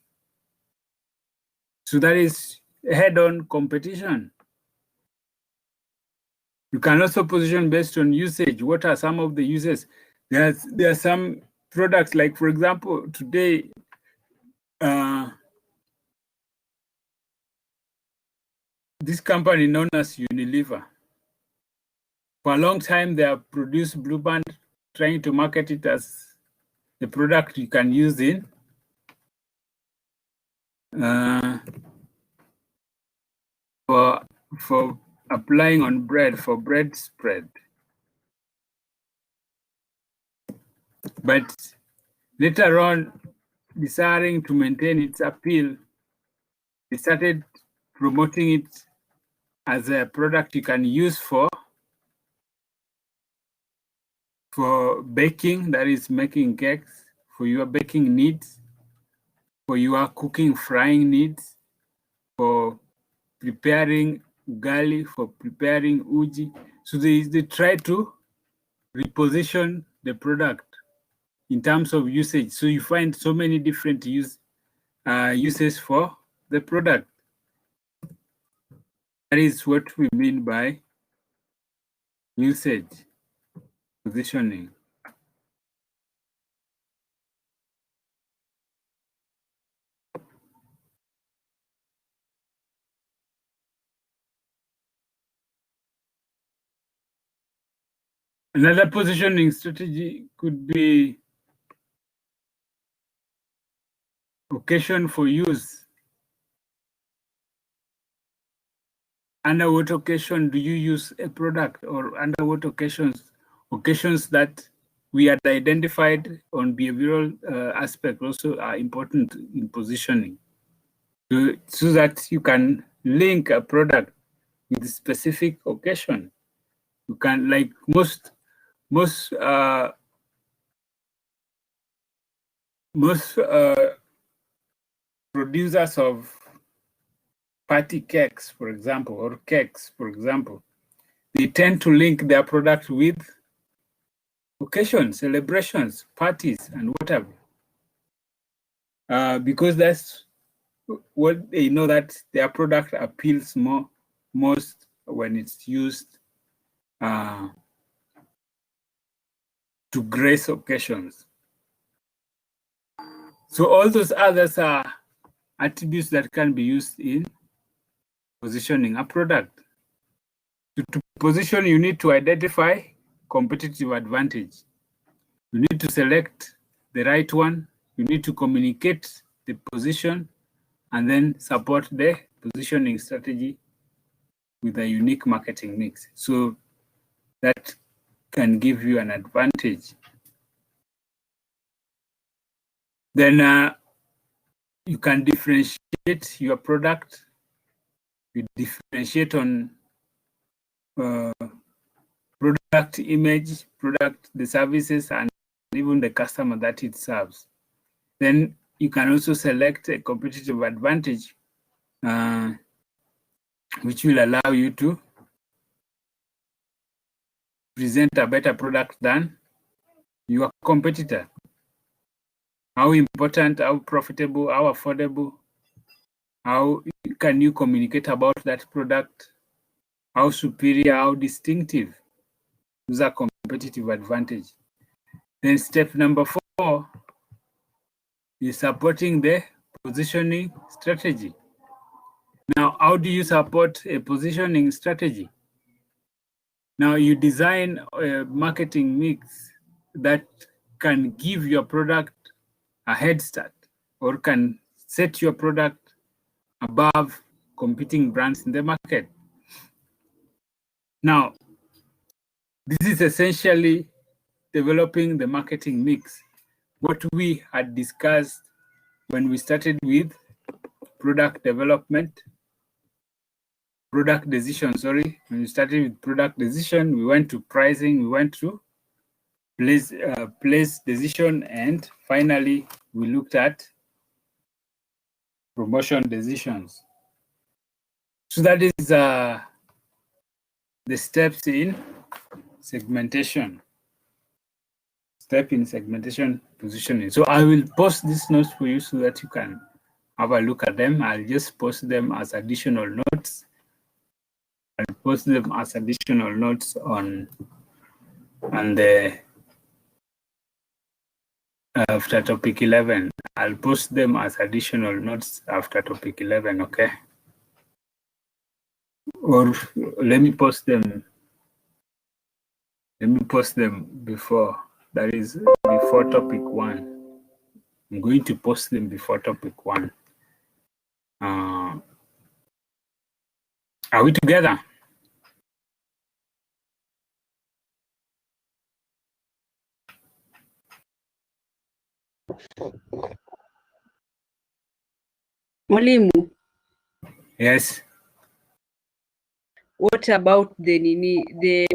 Speaker 2: So that is head-on competition. You can also position based on usage. What are some of the uses? There are some products, like for example, today, this company known as Unilever, for a long time they have produced Blue Band, trying to market it as the product you can use in for applying on bread, for bread spread. But later on, desiring to maintain its appeal, they started promoting it as a product you can use for baking, that is making cakes, for your baking needs, for your cooking, frying needs, for preparing ugali, for preparing uji. So they try to reposition the product in terms of usage. So you find so many different uses for the product. That is what we mean by usage positioning. Another positioning strategy could be occasion for use. Under what occasion do you use a product, or under what occasions that we had identified on behavioral aspect also are important in positioning, so that you can link a product with a specific occasion. You can, like most producers of party cakes, for example, or cakes, for example, they tend to link their product with occasions, celebrations, parties, and whatever. Because that's what they know, that their product appeals most when it's used to grace occasions. So all those others are attributes that can be used in positioning a product. To position, you need to identify competitive advantage. You need to select the right one. You need to communicate the position and then support the positioning strategy with a unique marketing mix. So that can give you an advantage. Then you can differentiate your product. You differentiate on product image, the services, and even the customer that it serves. Then you can also select a competitive advantage, which will allow you to present a better product than your competitor. How important, how profitable, how affordable, how can you communicate about that product, how superior, how distinctive. Those are competitive advantage. Then step number 4 is supporting the positioning strategy. Now, how do you support a positioning strategy? Now, you design a marketing mix that can give your product a head start, or can set your product above competing brands in the market. Now, this is essentially developing the marketing mix, what we had discussed when we started with product decision. When we started with product decision, we went to pricing, we went to place decision, and finally we looked at promotion decisions. So that is the steps in segmentation. Positioning. So I will post these notes for you so that you can have a look at them. I'll just post them as additional notes. I'll post them as additional notes on the after topic 11. I'll post them as additional notes after topic 11, okay? Or let me post them before, that is before topic 1. I'm going to post them before topic 1. Are we together?
Speaker 3: Mwalimu,
Speaker 2: Yes.
Speaker 3: what about the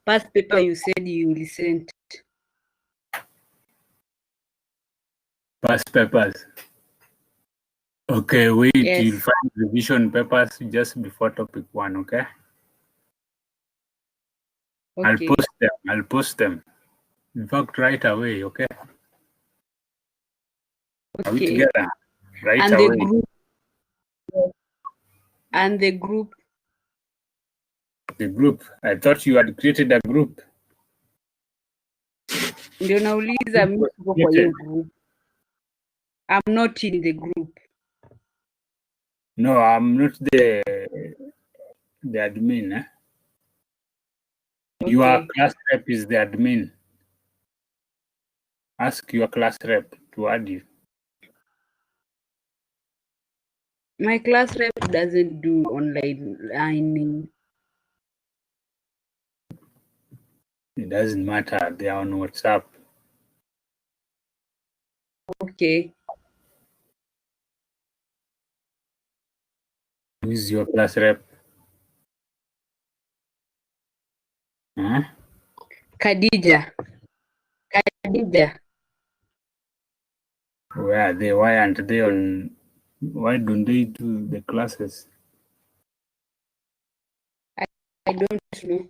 Speaker 3: past paper you said you will send?
Speaker 2: Past papers. Okay, wait,
Speaker 3: Yes.
Speaker 2: you'll find revision papers just before topic 1, okay?
Speaker 3: Okay.
Speaker 2: I'll post them. In fact, right away, okay?
Speaker 3: Okay.
Speaker 2: Are we together? Right
Speaker 3: and
Speaker 2: away.
Speaker 3: The group. And the group.
Speaker 2: The group. I thought you had created a group.
Speaker 3: Ndio nauliza mimi siko kwa hiyo group. I'm not in the group.
Speaker 2: No, I'm not the admin. Your
Speaker 3: Okay.
Speaker 2: class rep is the admin. Ask your class rep to add you.
Speaker 3: My class rep doesn't do online learning.
Speaker 2: It doesn't matter. They are on WhatsApp.
Speaker 3: Okay.
Speaker 2: Who is your class rep? Huh?
Speaker 3: Khadija. Khadija.
Speaker 2: Where are they? Why aren't they on? Why don't they do the classes?
Speaker 3: I don't know.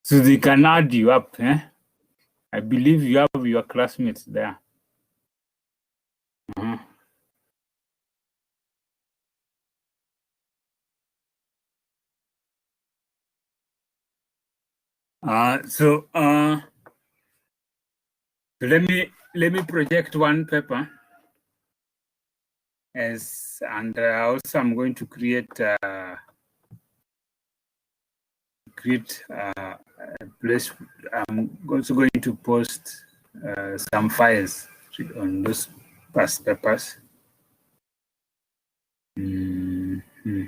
Speaker 2: So they can add you up, eh? I believe you have your classmates there. Uh-huh. So let me project one paper and also I'm going to create a place. I'm also going to post some files on those past papers. Mm-hmm.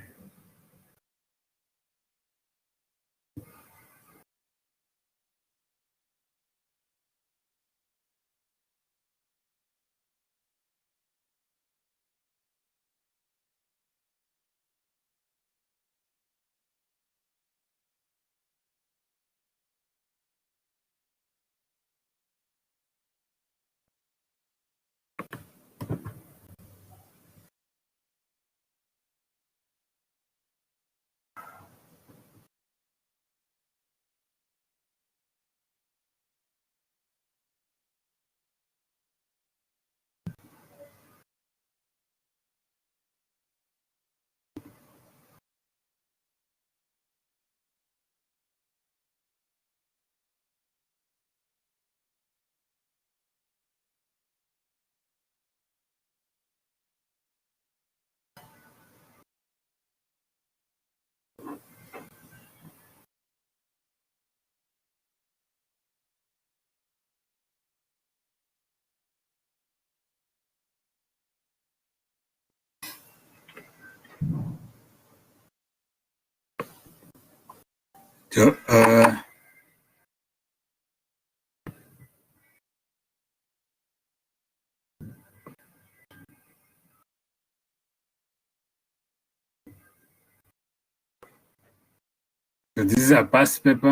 Speaker 2: So this is a past paper.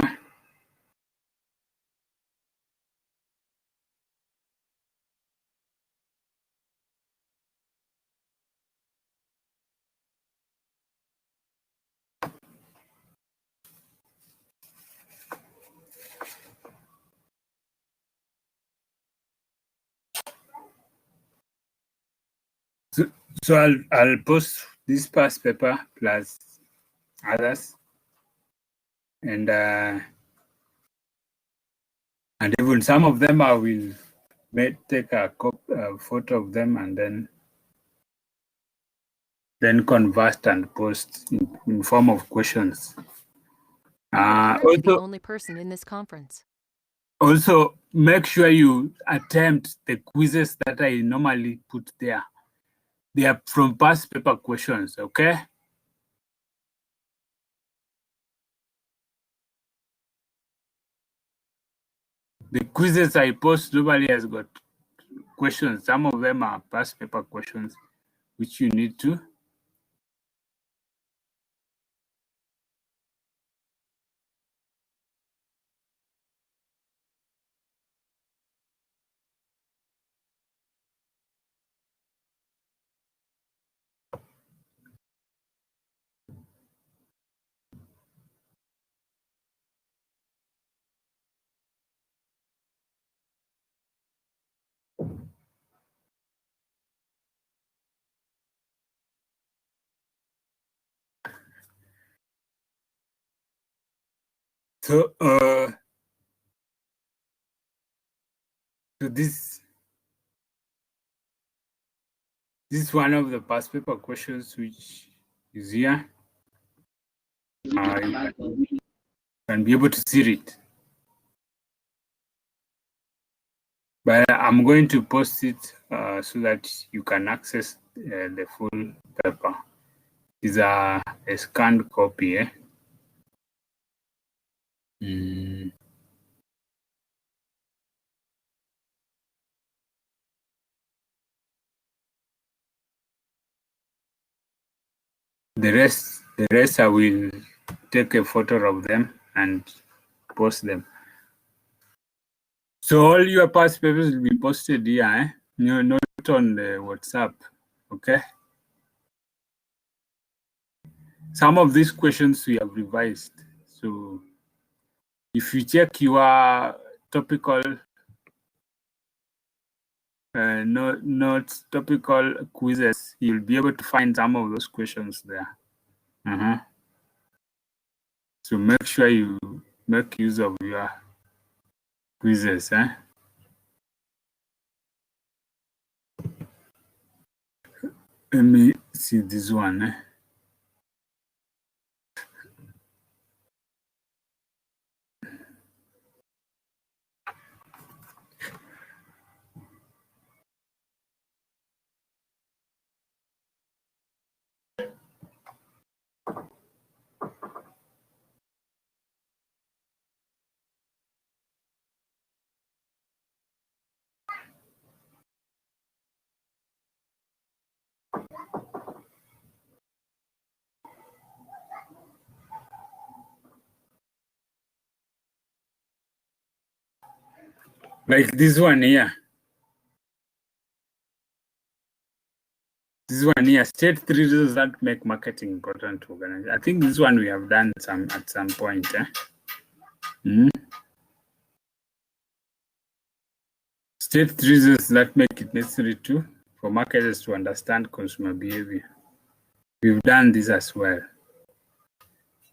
Speaker 2: So I'll post this past paper plus others, and even some of them I will take a photo of them and then convert and post in form of questions.
Speaker 1: You're currently the
Speaker 2: Also,
Speaker 1: only person in this conference.
Speaker 2: also make sure you attempt the quizzes that I normally put there. They are from past paper questions, okay? The quizzes I post normally has got questions. Some of them are past paper questions, which you need to. So, so This is one of the past paper questions which is here. You can be able to see it. But I'm going to post it so that you can access the full paper. It's a scanned copy. The rest I will take a photo of them and post them. So all your past papers will be posted here, no, not on the WhatsApp. Okay. Some of these questions we have revised. So if you check your topical, not topical quizzes, you'll be able to find some of those questions there. So make sure you make use of your quizzes. Let me see this one. Like this one here. This one here, state 3 reasons that make marketing important to organize. I think this one we have done at some point. State 3 reasons that make it necessary for marketers to understand consumer behavior. We've done this as well.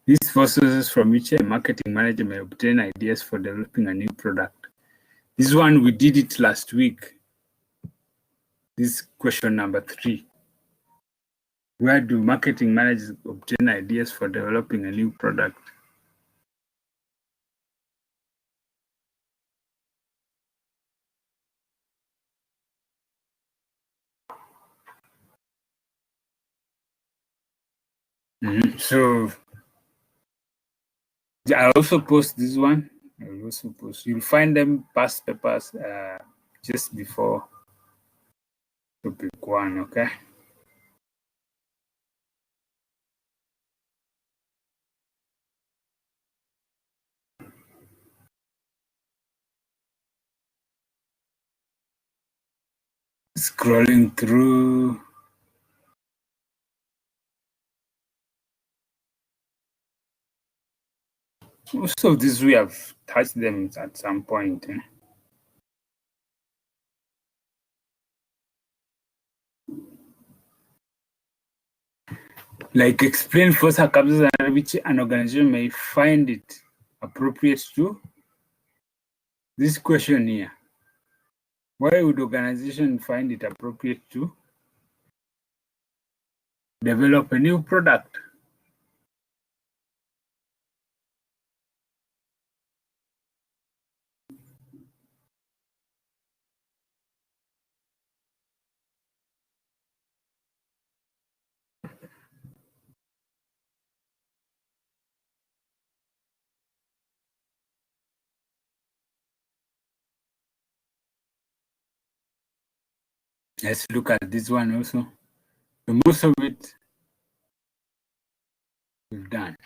Speaker 2: These 4 sources from which a marketing manager may obtain ideas for developing a new product. This one we did it last week. This question number 3. Where do marketing managers obtain ideas for developing a new product? So I also post this one. I will also post. You'll find them past papers just before topic 1. Okay. Scrolling through. Most of these we have touched them at some point. Like explain for circumstances under which an organization may find it appropriate to. This question here. Why would organization find it appropriate to develop a new product? Let's look at this one also. The most of it we've done.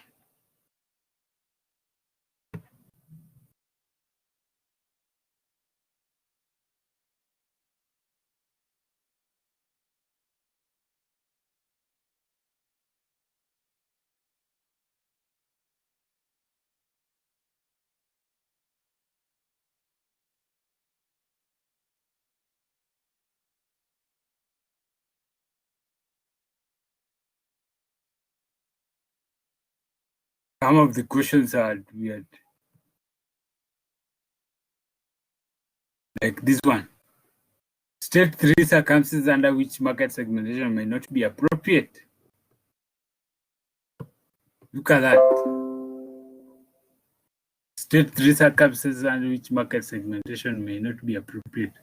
Speaker 2: Some of the questions are weird. Like this one. State 3 circumstances under which market segmentation may not be appropriate. Look at that. State 3 circumstances under which market segmentation may not be appropriate.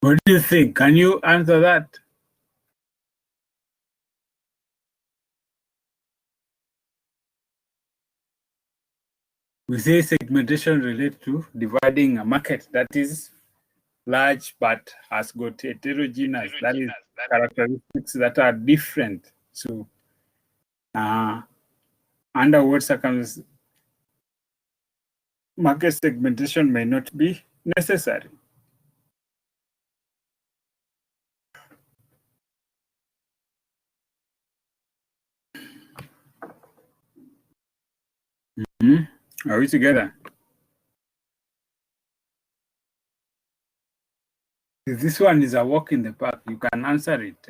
Speaker 2: What do you think? Can you answer that? We say segmentation relates to dividing a market that is large but has got heterogeneous, that is characteristics that are different. So under what circumstances market segmentation may not be necessary. Are we together? If this one is a walk in the park, you can answer it.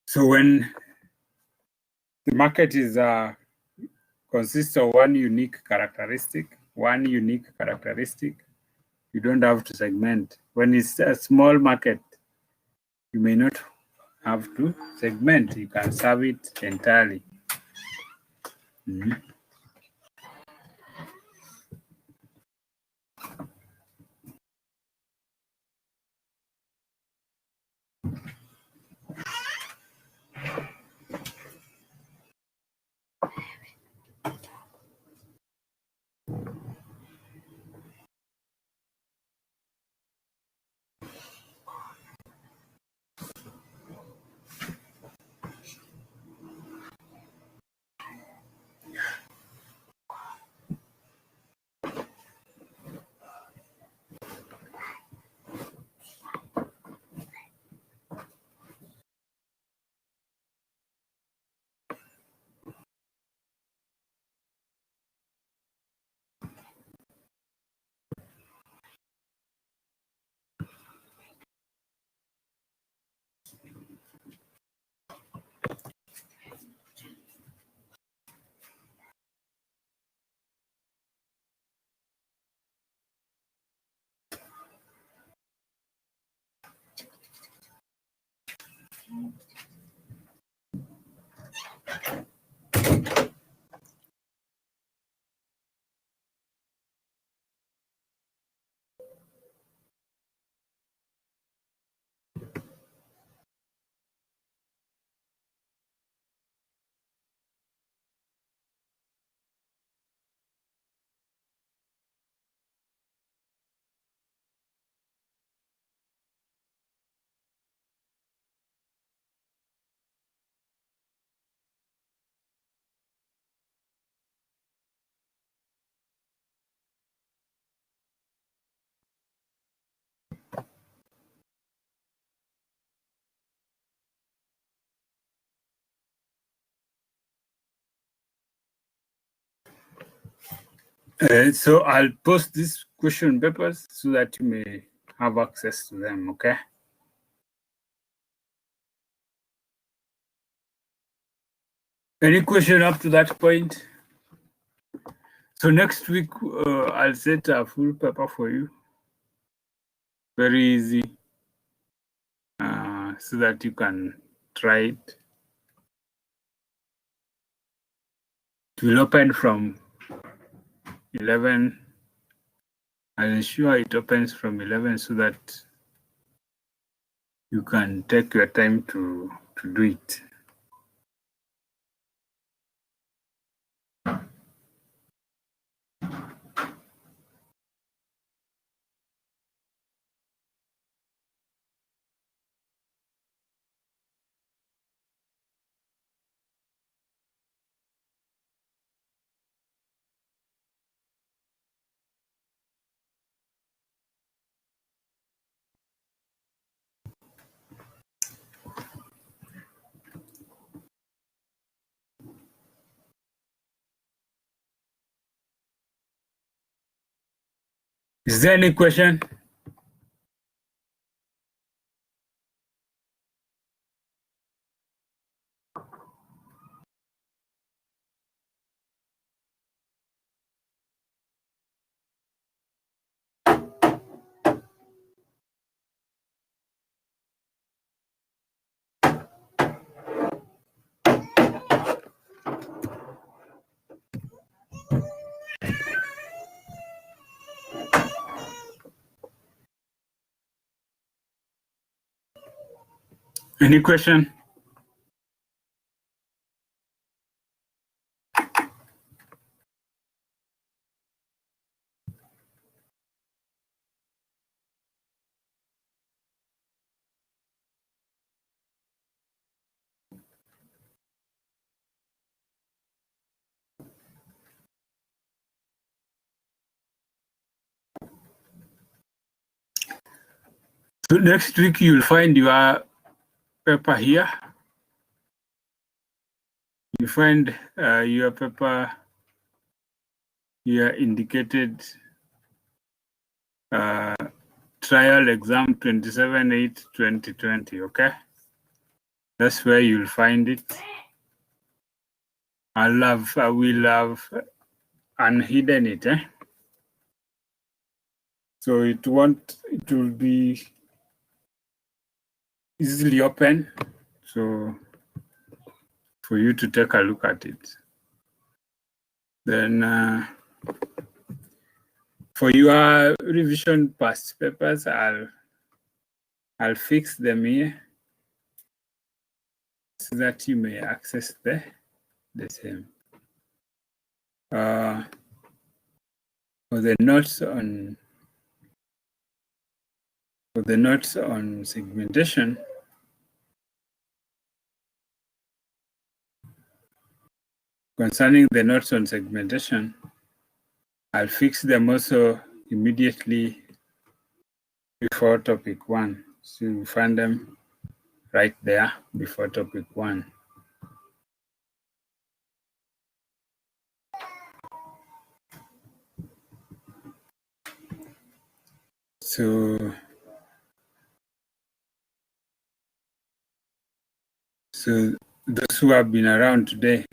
Speaker 2: So when the market is consists of one unique characteristic, you don't have to segment. When it's a small market, you may not have to segment. You can serve it entirely. So I'll post these question papers so that you may have access to them, okay? Any question up to that point? So next week, I'll set a full paper for you. Very easy, so that you can try it. It will open from 11. I'll ensure it opens from 11 so that you can take your time to do it. Is there any question? Any question? So next week you'll find your paper here. You find your paper here indicated trial exam 27/8/2020. Okay, that's where you'll find it. I will have unhidden it. So it will be easily open. So for you to take a look at it. Then for your revision past papers, I'll fix them here so that you may access the same. For the notes on segmentation, concerning the notes on segmentation, I'll fix them also immediately before topic 1. So you find them right there before topic 1. So those who have been around today,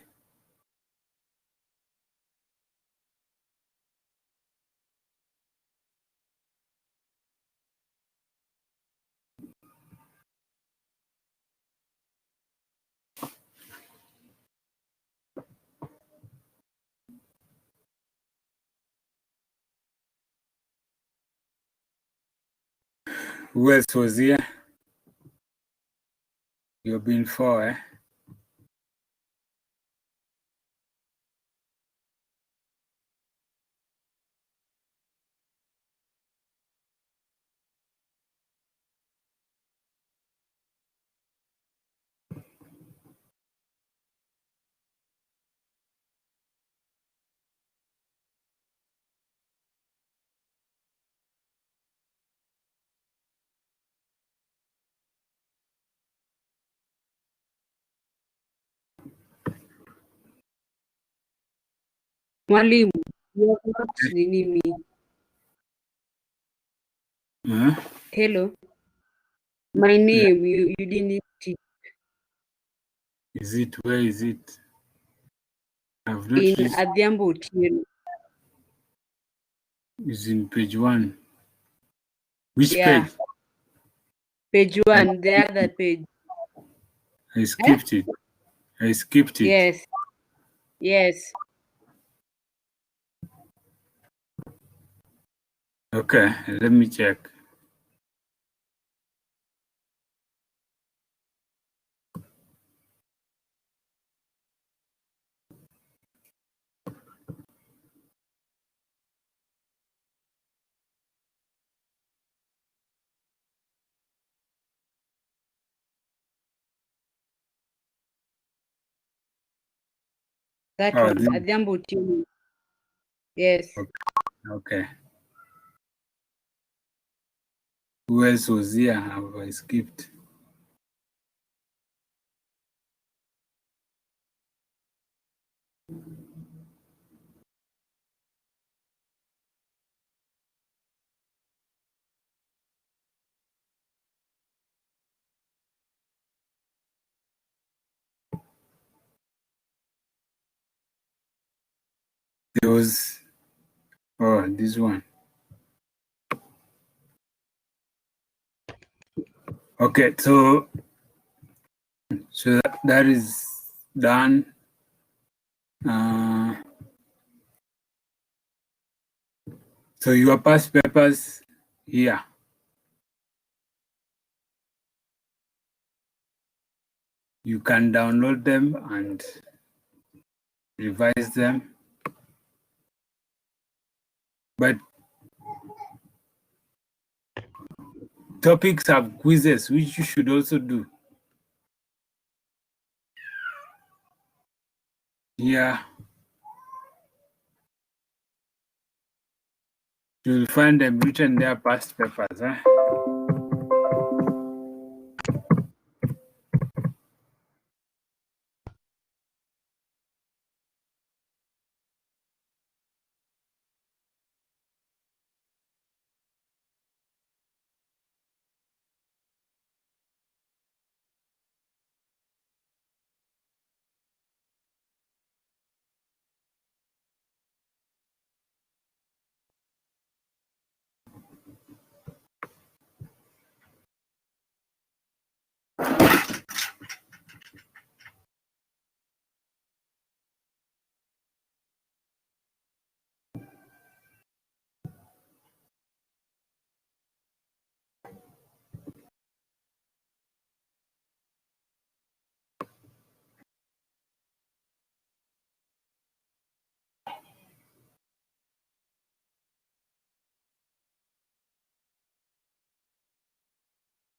Speaker 2: who else was here? You've been 4,
Speaker 3: Mwalimu, you have not nini me. Hello. My name, you didn't teach.
Speaker 2: Is it? Where is it? I've not
Speaker 3: In
Speaker 2: reached.
Speaker 3: Adhiambo Otieno.
Speaker 2: Is in page 1. Which
Speaker 3: Yeah.
Speaker 2: page?
Speaker 3: Page 1, the other page.
Speaker 2: I skipped it. I skipped it.
Speaker 3: Yes. Yes.
Speaker 2: Okay, let me check.
Speaker 3: That
Speaker 2: Oh,
Speaker 3: one, Adhiambo Otieno. Yes.
Speaker 2: Okay. Who else was here? Have I skipped? There was, oh, this one. Okay, so that is done. So your past papers here. You can download them and revise them. But topics have quizzes, which you should also do. Here, you'll find them written there, past papers.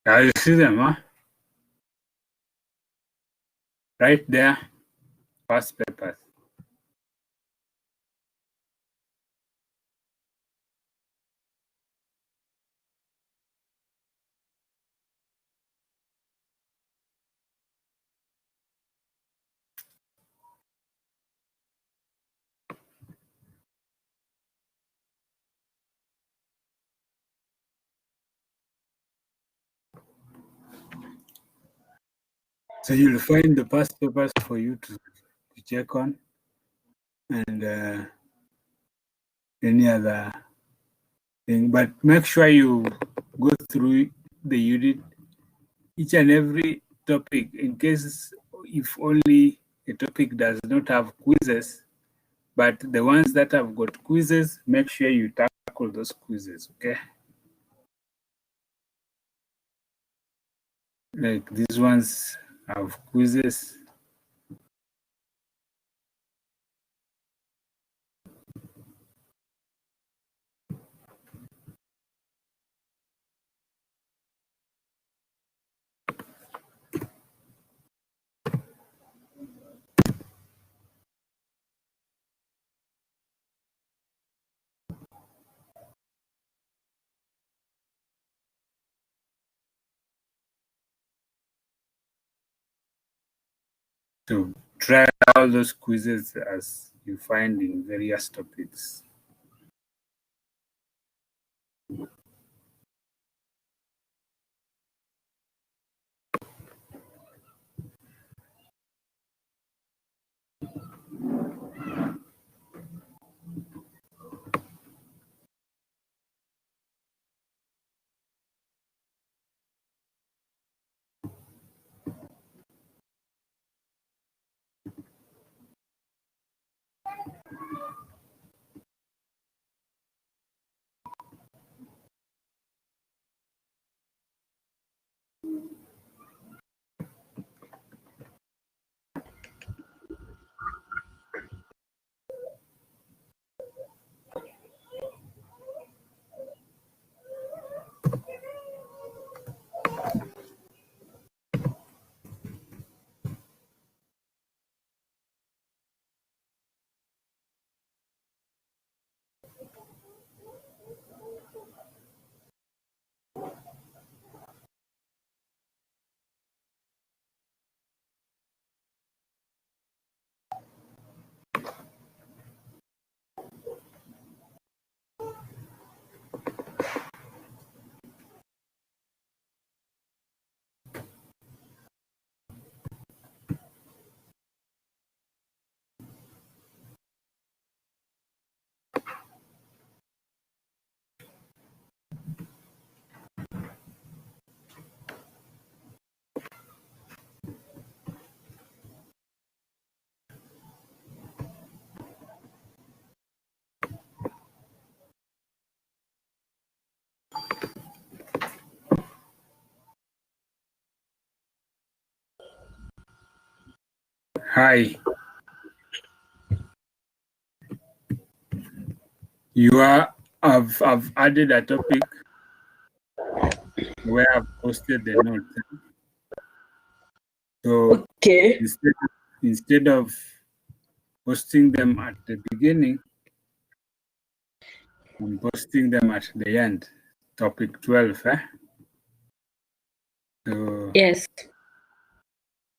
Speaker 2: You see them, right there, past papers. So you'll find the past papers for you to check on, and any other thing. But make sure you go through the unit, each and every topic, in case if only a topic does not have quizzes, but the ones that have got quizzes, make sure you tackle those quizzes, okay? Like these ones have quizzes. To try all those quizzes as you find in various topics. Hi. I've added a topic where I've posted the notes. So
Speaker 3: Okay.
Speaker 2: instead of posting them at the beginning, I'm posting them at the end. Topic 12, So,
Speaker 3: Yes.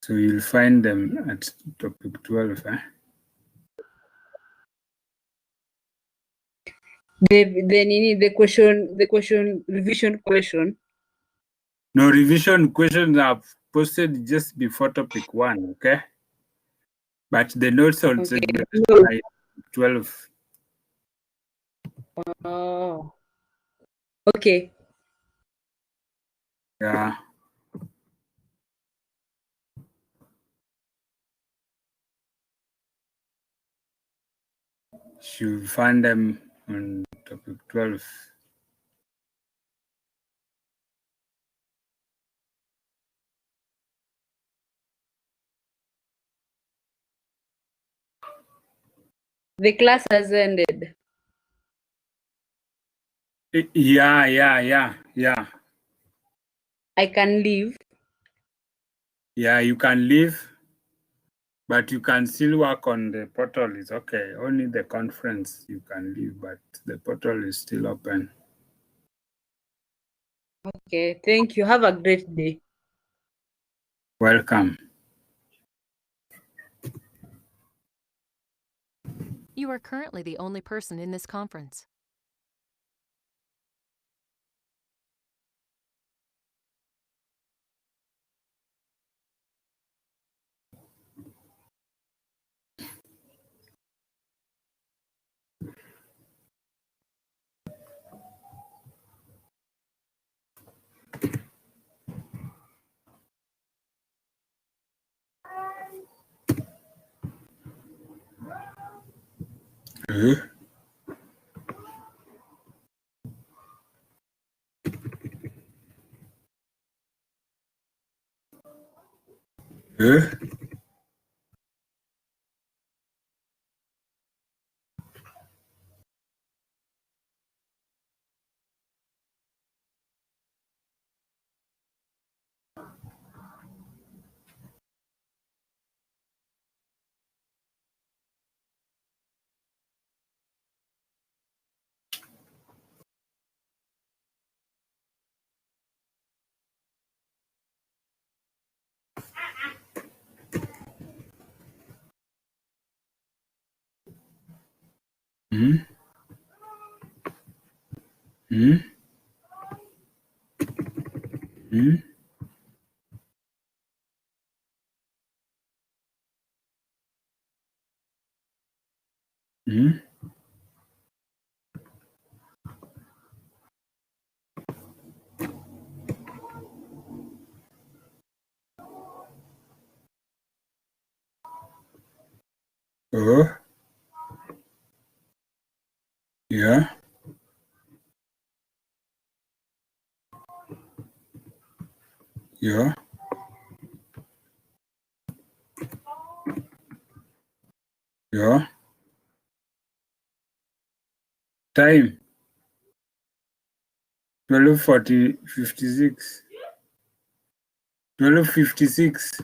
Speaker 2: so you'll find them at topic 12,
Speaker 3: The question revision question.
Speaker 2: No, revision questions are posted just before topic 1, okay? But the notes also
Speaker 3: Okay.
Speaker 2: give
Speaker 3: No.
Speaker 2: by 12.
Speaker 3: Oh. Okay.
Speaker 2: Yeah. You'll find them on topic 12.
Speaker 3: The class has ended.
Speaker 2: Yeah.
Speaker 3: I can leave.
Speaker 2: Yeah, you can leave, but you can still work on the portal. It's okay. Only the conference you can leave, but the portal is still open.
Speaker 3: Okay. Thank you. Have a great day.
Speaker 2: Welcome.
Speaker 1: You are currently the only person in this conference.
Speaker 2: Huh? Huh? Hmm? Hmm? Hmm? Hmm? Oh? Yeah? Yeah? Yeah? Time? 12:56. 12:56.